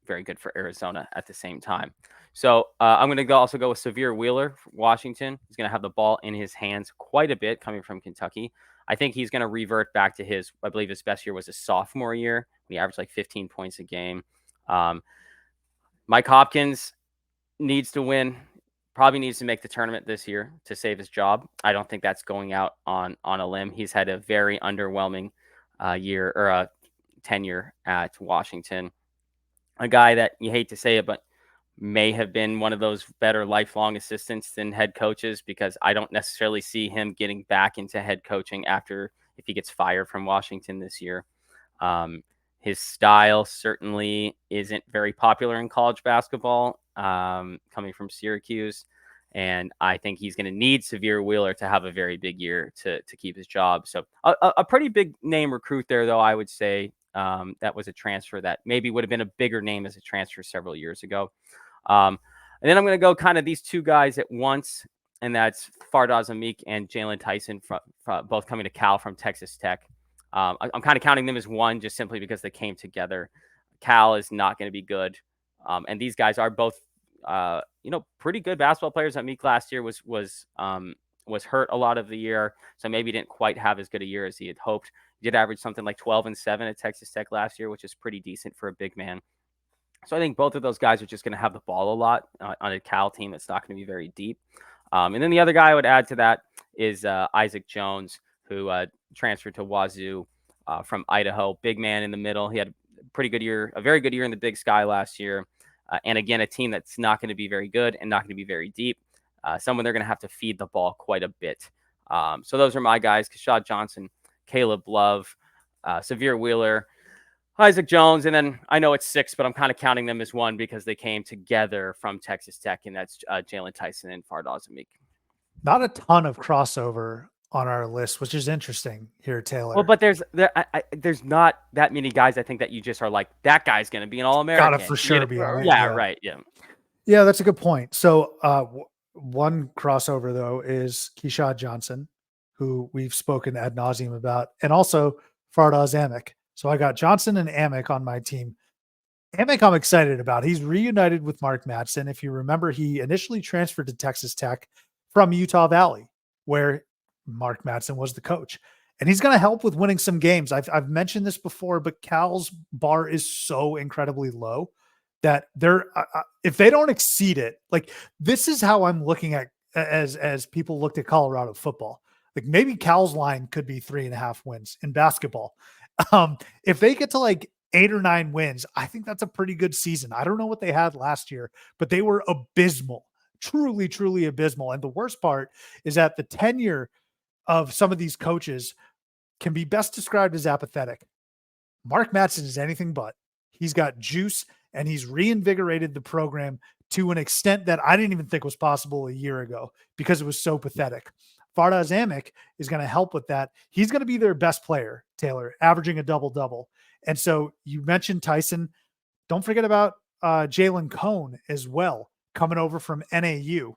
very good for Arizona at the same time. So I'm going to also go with Severe Wheeler from Washington. He's going to have the ball in his hands quite a bit coming from Kentucky. I think he's going to revert back to I believe his best year was his sophomore year. He averaged like 15 points a game. Mike Hopkins needs to win. Probably needs to make the tournament this year to save his job. I don't think that's going out on a limb. He's had a very underwhelming year or tenure at Washington. A guy that you hate to say it, but may have been one of those better lifelong assistants than head coaches, because I don't necessarily see him getting back into head coaching after if he gets fired from Washington this year. His style certainly isn't very popular in college basketball, coming from Syracuse. And I think he's going to need Severe Wheeler to have a very big year to keep his job. So a pretty big name recruit there, though, I would say. That was a transfer that maybe would have been a bigger name as a transfer several years ago. And then I'm going to go kind of these two guys at once, and that's Fardaws Amik and Jalen Tyson, both coming to Cal from Texas Tech. I'm kind of counting them as one just simply because they came together. Cal is not going to be good. And these guys are both, pretty good basketball players. Amik last year was hurt a lot of the year, so maybe didn't quite have as good a year as he had hoped. He did average something like 12 and 7 at Texas Tech last year, which is pretty decent for a big man. So I think both of those guys are just going to have the ball a lot on a Cal team that's not going to be very deep. And then the other guy I would add to that is Isaac Jones, who transferred to Wazoo from Idaho. Big man in the middle. He had a pretty good year, a very good year in the Big Sky last year. And again, a team that's not going to be very good and not going to be very deep. Someone they're going to have to feed the ball quite a bit. So those are my guys: Kashad Johnson, Caleb Love, Severe Wheeler, Isaac Jones, and then I know it's 6, but I'm kind of counting them as one because they came together from Texas Tech, and that's Jalen Tyson and Fardaws Amik. Not a ton of crossover on our list, which is interesting here, Taylor. Well, but there's not that many guys I think that you just are like, that guy's going to be an All-American. Gotta for sure be on it. Yeah, right. Yeah. Yeah, that's a good point. So one crossover, though, is Keshad Johnson, who we've spoken ad nauseum about, and also Fardaws Amik. So I got Johnson and Amik on my team. Amik I'm excited about. He's reunited with Mark Madsen. If you remember, he initially transferred to Texas Tech from Utah Valley, where Mark Madsen was the coach. And he's going to help with winning some games. I've mentioned this before, but Cal's bar is so incredibly low that they're if they don't exceed it, like this is how I'm looking at as people looked at Colorado football. Like maybe Cal's line could be 3.5 wins in basketball. If they get to like 8 or 9 wins. I think that's a pretty good season. I don't know what they had last year, but they were abysmal, truly, truly abysmal. And the worst part is that the tenure of some of these coaches can be best described as apathetic. Mark Madsen is anything but. He's got juice and he's reinvigorated the program to an extent that I didn't even think was possible a year ago because it was so pathetic. Fardaws Amick is going to help with that. He's going to be their best player, Taylor, averaging a double-double. And so you mentioned Tyson. Don't forget about Jalen Cone as well, coming over from NAU.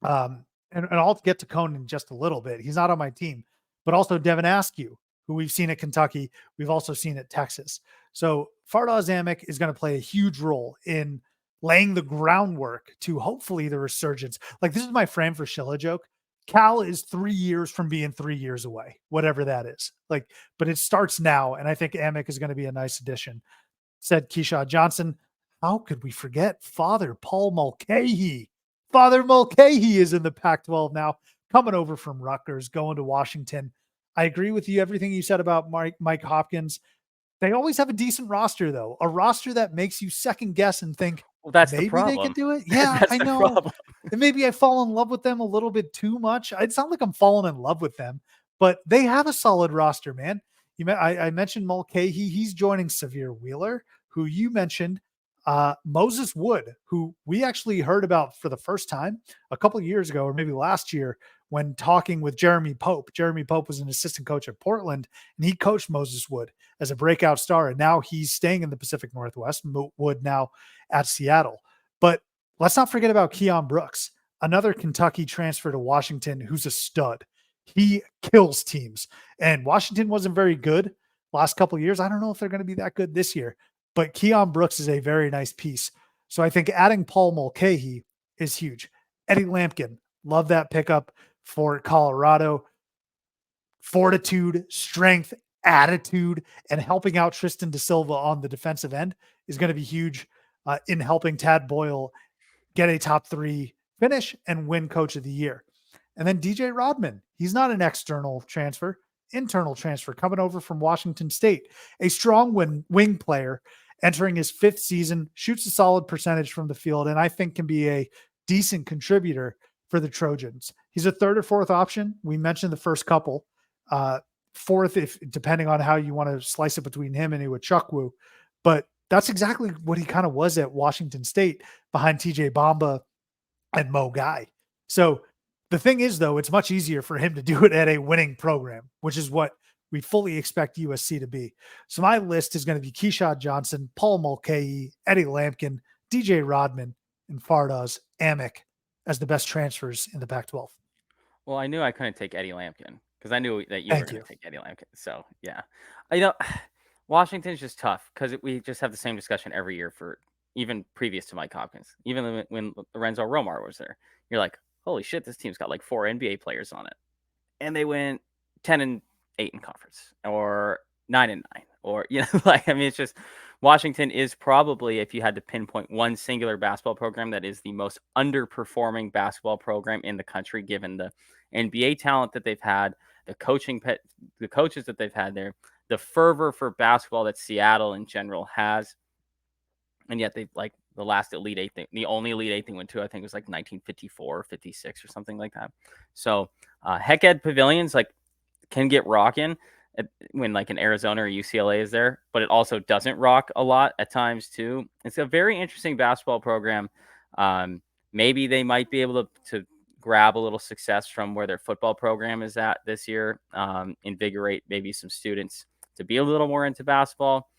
And I'll get to Cone in just a little bit. He's not on my team, but also Devin Askew, who we've seen at Kentucky. We've also seen at Texas. So Fardaws Amick is going to play a huge role in laying the groundwork to hopefully the resurgence. Like, this is my Fran Fraschilla joke. Cal is 3 years from being 3 years away, whatever that is. Like, but it starts now, and I think Amick is going to be a nice addition. Said Keyshawn Johnson. How could we forget Father Paul Mulcahy? Father Mulcahy is in the Pac-12 now, coming over from Rutgers, going to Washington. I agree with you, everything you said about Mike Hopkins. They always have a decent roster, though, a roster that makes you second guess and think, Well, that's the maybe they could problem. do it. Yeah, That's I the know. problem. And maybe I fall in love with them a little bit too much. It's not like I'm falling in love with them, but they have a solid roster, man. I mentioned Mulcahy. He's joining Severe Wheeler, who you mentioned. Moses Wood, who we actually heard about for the first time a couple of years ago, or maybe last year, when talking with Jeremy Pope. Jeremy Pope was an assistant coach at Portland, and he coached Moses Wood as a breakout star. And now he's staying in the Pacific Northwest. Wood now at Seattle. But let's not forget about Keon Brooks, another Kentucky transfer to Washington who's a stud. He kills teams. And Washington wasn't very good last couple of years. I don't know if they're going to be that good this year, but Keon Brooks is a very nice piece. So I think adding Paul Mulcahy is huge. Eddie Lampkin, love that pickup for Colorado. Fortitude, strength, attitude, and helping out Tristan Da Silva on the defensive end is going to be huge in helping Tad Boyle get a top 3 finish and win Coach of the Year. And then DJ Rodman, he's not an external transfer, internal transfer coming over from Washington State, a strong wing player entering his 5th season, shoots a solid percentage from the field, and I think can be a decent contributor for the Trojans. He's a 3rd or 4th option. We mentioned the first couple. 4th, if depending on how you want to slice it between him and Iwachukwu. But that's exactly what he kind of was at Washington State behind TJ Bamba and Mo Guy. So the thing is, though, it's much easier for him to do it at a winning program, which is what we fully expect USC to be. So my list is going to be Keyshawn Johnson, Paul Mulcahy, Eddie Lampkin, DJ Rodman, and Fardaws Amick as the best transfers in the Pac-12. Well, I knew I couldn't take Eddie Lampkin because I knew that you were Thank going you. to take Eddie Lampkin. So, yeah. You know, Washington's just tough because we just have the same discussion every year for even previous to Mike Hopkins. Even when Lorenzo Romar was there, you're like, holy shit, this team's got like 4 NBA players on it. And they went 10-8 in conference or 9-9 or, you know, like, I mean, it's just Washington is probably, if you had to pinpoint one singular basketball program that is the most underperforming basketball program in the country, given the NBA talent that they've had, the coaches that they've had there, the fervor for basketball that Seattle in general has. And yet they've like the last Elite Eight thing, the only Elite Eight thing went to, I think it was like 1954 or 56 or something like that. So Heck Ed Pavilions like can get rocking when like an Arizona or UCLA is there, but it also doesn't rock a lot at times too. It's a very interesting basketball program. Maybe they might be able to grab a little success from where their football program is at this year, invigorate maybe some students to be a little more into basketball.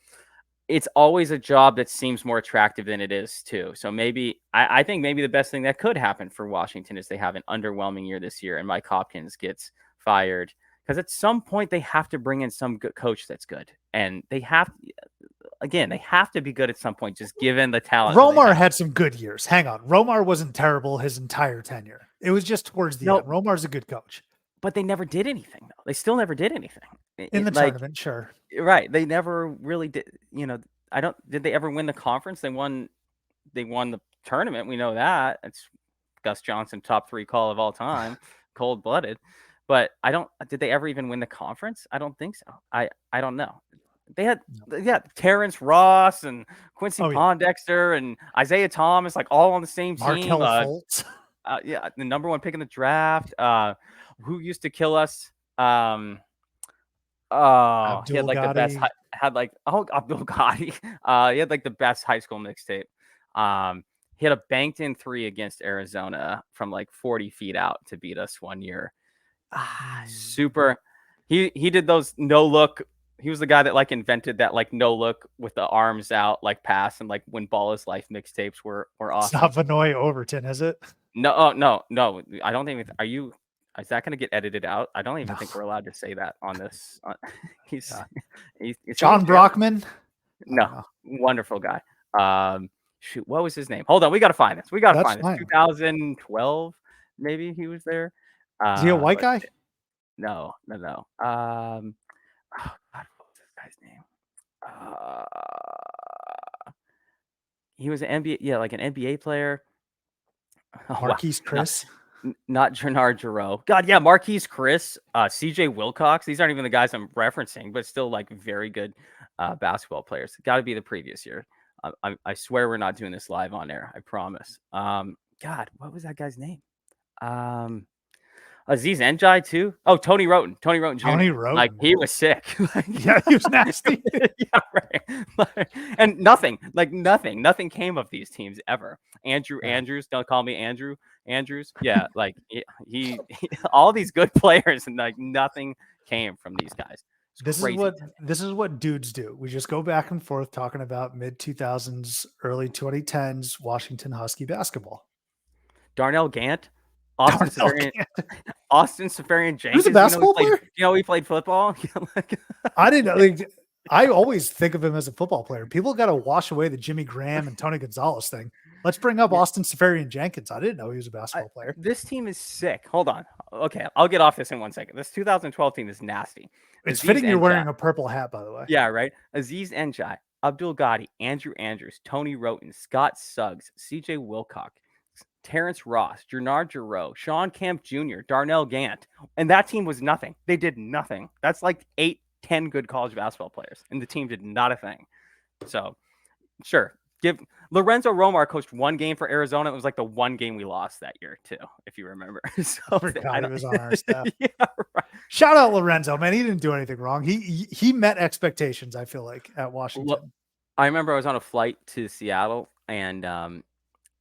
It's always a job that seems more attractive than it is too. So maybe I think maybe the best thing that could happen for Washington is they have an underwhelming year this year and Mike Hopkins gets fired, because at some point they have to bring in some good coach that's good, and they have to be good at some point, just given the talent. Romar had some good years. Hang on. Romar wasn't terrible his entire tenure. It was just towards the end. Romar's a good coach. But they never did anything, though. They still never did anything. In the tournament, sure. Right. They never really did. You know, did they ever win the conference? They won the tournament. We know that. It's Gus Johnson, top 3 call of all time, cold-blooded. But did they ever even win the conference? I don't think so. I don't know. They had Terrence Ross and Quincy Oh, yeah. Pondexter and Isaiah Thomas, like all on the same team. Markel Fultz. The number one pick in the draft. Who used to kill us? He had Abdul like the best. Gotti. Abdul Gotti. He had like the best high school mixtape. He had a banked in three against Arizona from like 40 feet out to beat us one year. Super. He did those no look. He was the guy that like invented that like no look with the arms out like pass and like when Ball is Life mixtapes were It's awesome. not Vanoy Overton, is it? No. I don't think. Is that going to get edited out? I don't even think we're allowed to say that on this. He's John Brockman. No, wonderful guy. Shoot, what was his name? Hold on, we got to find this. 2012, maybe he was there. Is he a white guy? No. Oh God, what was this guy's name? He was an NBA, like an NBA player. Marquise Chris. Not Jernard Giroux. God, yeah, Marquise Chris, CJ Wilcox. These aren't even the guys I'm referencing, but still like very good basketball players. Got to be the previous year. I swear we're not doing this live on air. I promise. God, what was that guy's name? Aziz Njai too. Oh, Tony Roten Jr. Tony Roten. Like he was sick. Yeah, he was nasty. Yeah, right. And nothing came of these teams ever. Andrews, don't call me Andrews. Yeah, like he all these good players and like nothing came from these guys. This is what dudes do. We just go back and forth talking about mid 2000s, early 2010s Washington Husky basketball. Darnell Gant, Austin Safarian Jenkins. Who's a basketball player? He played football. I didn't know. Like, I always think of him as a football player. People got to wash away the Jimmy Graham and Tony Gonzalez thing. Let's bring up Austin Safarian Jenkins. I didn't know he was a basketball player. This team is sick. Hold on. Okay, I'll get off this in 1 second. This 2012 team is nasty. It's fitting you're wearing a purple hat, by the way. Yeah, right. Aziz Njai, Abdul Gotti, Andrew Andrews, Tony Roten, Scott Suggs, CJ Wilcox, Terrence Ross, Jernard Giroux, Sean Camp Jr., Darnell Gant. And that team was nothing. They did nothing. That's like 8-10 good college basketball players. And the team did not a thing. So, sure. Give Lorenzo Romar coached one game for Arizona. It was like the one game we lost that year, too, if you remember. So I forgot he was on our staff. Yeah, right. Shout out Lorenzo, man. He didn't do anything wrong. He met expectations, I feel like, at Washington. I remember I was on a flight to Seattle and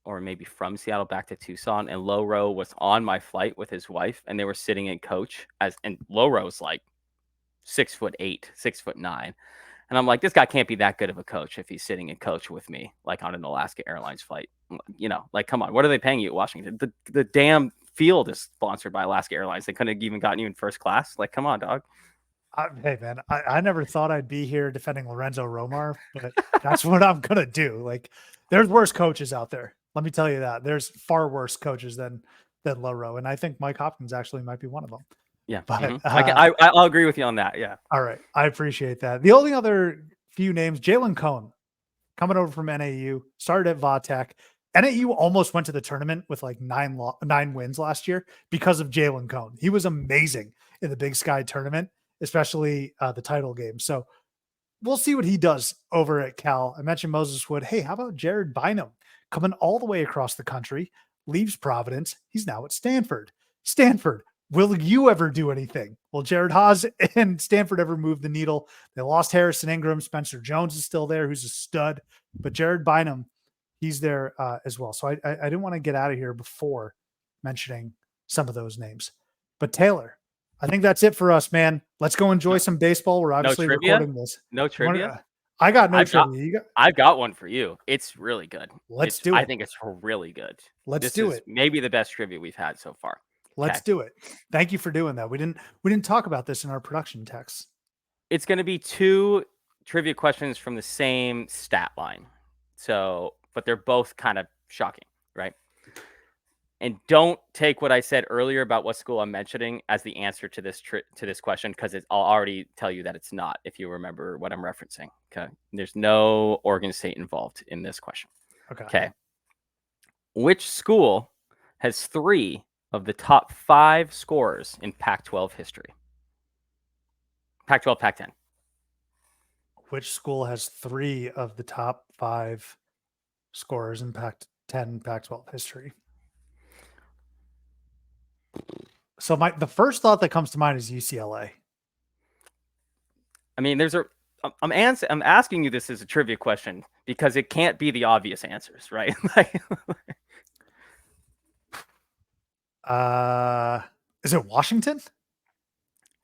or maybe from Seattle back to Tucson, and Loro was on my flight with his wife, and they were sitting in coach and Loro's like 6'8", 6'9". And I'm like, this guy can't be that good of a coach if he's sitting in coach with me, like on an Alaska Airlines flight. Like, come on, what are they paying you at Washington? The damn field is sponsored by Alaska Airlines. They couldn't have even gotten you in first class. Like, come on, dog. Hey, man, I never thought I'd be here defending Lorenzo Romar, but that's what I'm going to do. Like, there's worse coaches out there. Let me tell you that. There's far worse coaches than Loro. And I think Mike Hopkins actually might be one of them. Yeah, but I'll agree with you on that. Yeah. All right, I appreciate that. The only other few names: Jalen Cohn, coming over from NAU, started at Vatech. NAU almost went to the tournament with like 9 wins last year because of Jalen Cohn. He was amazing in the Big Sky tournament, especially the title game. So we'll see what he does over at Cal. I mentioned Moses Wood. Hey, how about Jared Bynum coming all the way across the country, leaves Providence. He's now at Stanford. Will you ever do anything? Will Jared Haas and Stanford ever move the needle? They lost Harrison Ingram. Spencer Jones is still there, who's a stud. But Jared Bynum, he's there as well. So I didn't want to get out of here before mentioning some of those names. But Taylor, I think that's it for us, man. Let's go enjoy some baseball. We're obviously recording this. No trivia? I got no trivia. I've got one for you. It's really good. Let's do it. I think it's really good. Let's do it. Maybe the best trivia we've had so far. Let's do it. Thank you for doing that. We didn't talk about this in our production text. It's going to be 2 trivia questions from the same stat line. So, but they're both kind of shocking, right? And don't take what I said earlier about what school I'm mentioning as the answer to this question, because I'll already tell you that it's not, if you remember what I'm referencing. Okay. There's no Oregon State involved in this question. Okay. Which school has 3 of the top 5 scorers in Pac-12 history? Pac-12, Pac-10. which school has 3 of the top 5 scorers in Pac-10, Pac-12 history? So the first thought that comes to mind is UCLA. I mean, I'm asking you this as a trivia question because it can't be the obvious answers, right? Is it Washington?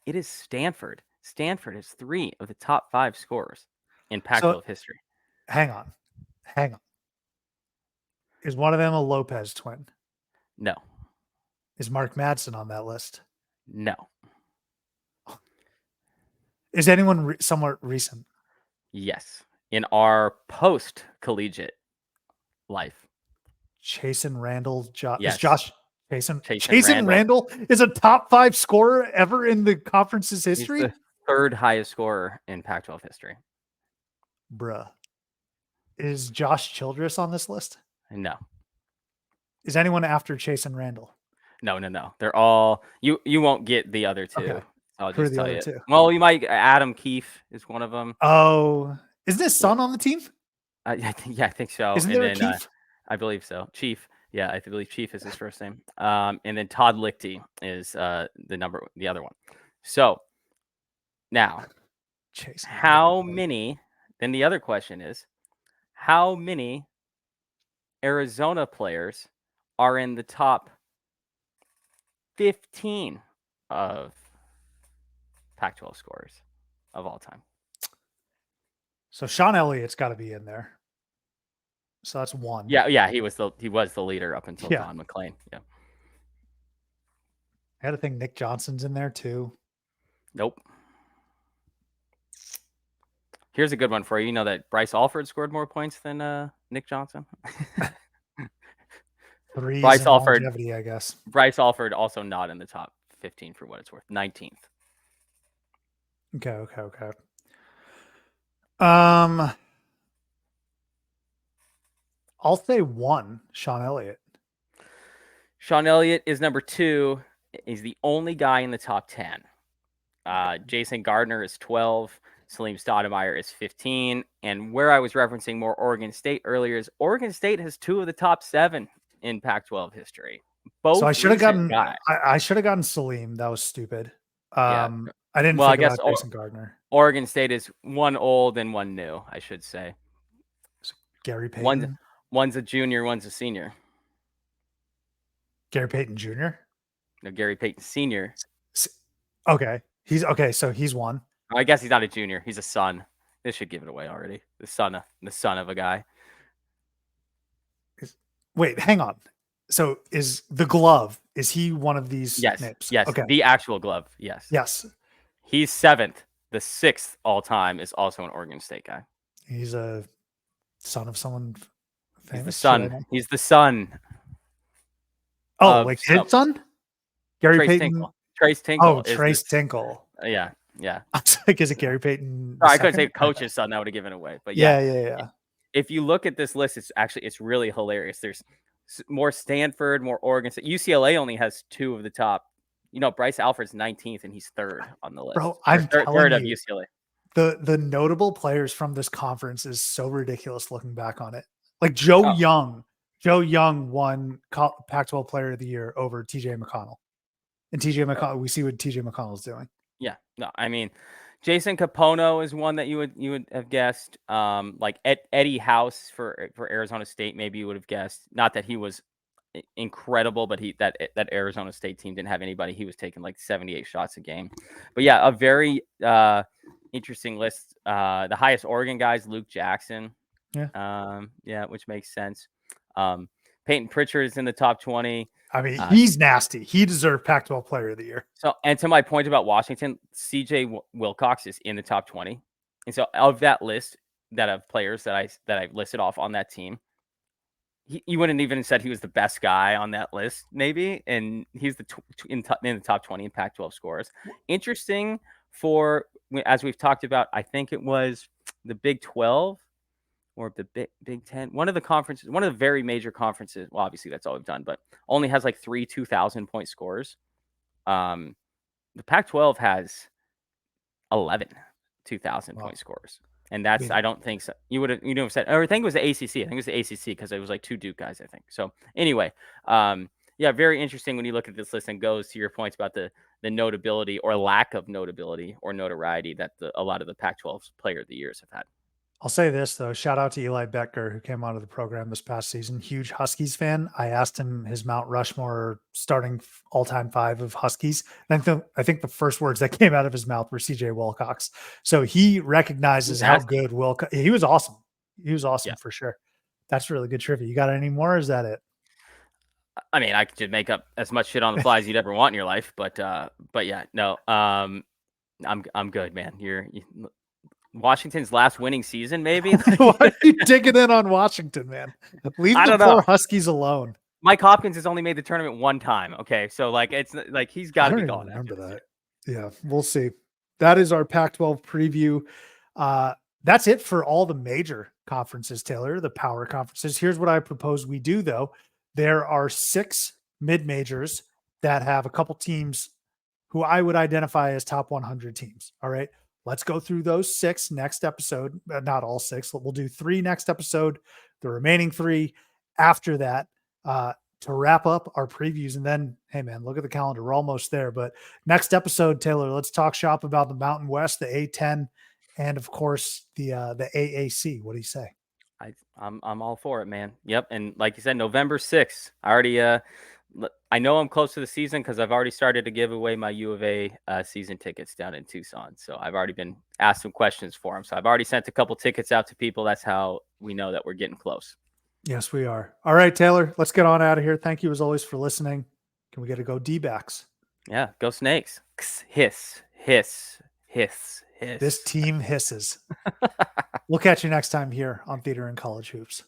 It is Stanford. Stanford has 3 of the top 5 scorers in So Pac-12 history. hang on. Is one of them a Lopez twin? No. Is Mark Madsen on that list? No. Is anyone somewhat recent? Yes. In our post-collegiate life. Chasen Randall. Yes. Chasen Randall is a top 5 scorer ever in the conference's history? He's the 3rd highest scorer in Pac-12 history. Bruh. Is Josh Childress on this list? No. Is anyone after Chasen Randall? No. They're all you won't get the other 2. Okay. I'll Who are just the tell other you. 2? Well, you might Adam Keefe is one of them. Oh, isn't his son on the team? Yeah, I think so. Isn't there a Keefe? I believe so. Chief. Yeah, I believe Chief is his first name. And then Todd Lichty is the other one. So now, how many? Then the other question is, how many Arizona players are in the top 15 of Pac-12 scorers of all time? So Sean Elliott's got to be in there. So that's 1. Yeah, he was the leader up until Don McClain. Yeah. I had to think Nick Johnson's in there too. Nope. Here's a good one for you. You know that Bryce Alford scored more points than Nick Johnson? Bryce Alford, longevity, I guess. Bryce Alford also not in the top 15 for what it's worth. 19th. Okay. I'll say 1, Sean Elliott. Sean Elliott is number 2. He's the only guy in the top 10. Jason Gardner is 12. Salim Stoudemire is 15. And where I was referencing more Oregon State earlier is Oregon State has 2 of the top 7 in Pac-12 history. Both. So I should have gotten. I should have gotten Salim. That was stupid. I didn't think about Jason Gardner. Oregon State is 1 old and 1 new, I should say. So Gary Payton. One's a junior, one's a senior. Gary Payton Jr.? No, Gary Payton Sr. Okay. So he's 1. I guess he's not a junior. He's a son. This should give it away already. The son of a guy. Wait, hang on. So is the glove? Is he one of these names? Yes. Okay. The actual glove. Yes. He's 7th. The 6th all time is also an Oregon State guy. He's a son of someone famous. He's the son. Oh, like his son? Gary Trace Payton. Tinkle. Trace Tinkle. Oh, Trace Tinkle. Yeah. I was like, is it Gary Payton? I couldn't say coach's son. That would have given it away. But yeah. If you look at this list, it's really hilarious. There's more Stanford, more Oregon State. UCLA only has 2 of the top. Bryce Alford's 19th and he's 3rd on the list. Bro, I'm telling of you, UCLA. The notable players from this conference is so ridiculous looking back on it. Like Joe Young. Joe Young won Pac-12 Player of the Year over TJ McConnell. And TJ McConnell, we see what TJ McConnell's doing. Yeah. No, I mean, Jason Capono is one that you would have guessed. Like Eddie House for Arizona State, maybe you would have guessed. Not that he was incredible, but that Arizona State team didn't have anybody. He was taking like 78 shots a game. But yeah, a very interesting list. The highest Oregon guys, Luke Jackson. Which makes sense. Peyton Pritchard is in the top 20. I mean, he's nasty. He deserved Pac-12 Player of the Year. So, and to my point about Washington, CJ Wilcox is in the top 20. And so, of that list of players that I listed off on that team, you wouldn't even have said he was the best guy on that list, maybe. And he's in the top 20 in Pac-12 scores. Interesting as we've talked about, I think it was the Big 12 or the Big 10, one of the very major conferences. Well, obviously that's all we've done, but only has like 3 2,000 point scores. The Pac-12 has 11 2,000 point scores. And that's, Yeah. I don't think so. You would have said, or I think it was the ACC. I think it was the ACC because it was like 2 Duke guys, I think. So anyway, yeah, very interesting when you look at this list and goes to your points about the notability or lack of notability or notoriety that a lot of the Pac-12 player of the years have had. I'll say this though, shout out to Eli Becker who came onto the program this past season. Huge Huskies fan. I asked him his Mount Rushmore starting all-time 5 of Huskies. And I think the first words that came out of his mouth were CJ Wilcox. So he recognizes how good Wilcox. He was awesome. He was awesome Yeah. for sure. That's really good trivia. You got any more? Or is that it? I mean, I could just make up as much shit on the fly as you'd ever want in your life, but yeah, no, I'm good, man. Washington's last winning season, maybe. Why are you digging in on Washington, man? Leave I the don't poor know. Huskies alone. Mike Hopkins has only made the tournament 1 time. Okay, so like it's like he's got I to don't be even going after remember this that. year. Yeah, we'll see. That is our Pac-12 preview. That's it for all the major conferences, Taylor, the power conferences. Here's what I propose we do, though. There are 6 mid-majors that have a couple teams who I would identify as top 100 teams. All right. Let's go through those 6 next episode. Not all 6. We'll do 3 next episode, the remaining 3 after that. To wrap up our previews. And then, hey, man, look at the calendar. We're almost there. But next episode, Taylor, let's talk shop about the Mountain West, the A10, and of course, the AAC. What do you say? I'm all for it, man. Yep. And like you said, November 6th. I know I'm close to the season because I've already started to give away my U of A season tickets down in Tucson. So I've already been asked some questions for them. So I've already sent a couple tickets out to people. That's how we know that we're getting close. Yes, we are. All right, Taylor, let's get on out of here. Thank you as always for listening. Can we get a go D-backs? Yeah, go Snakes. Hiss, hiss, hiss, hiss. This team hisses. We'll catch you next time here on Theater and College Hoops.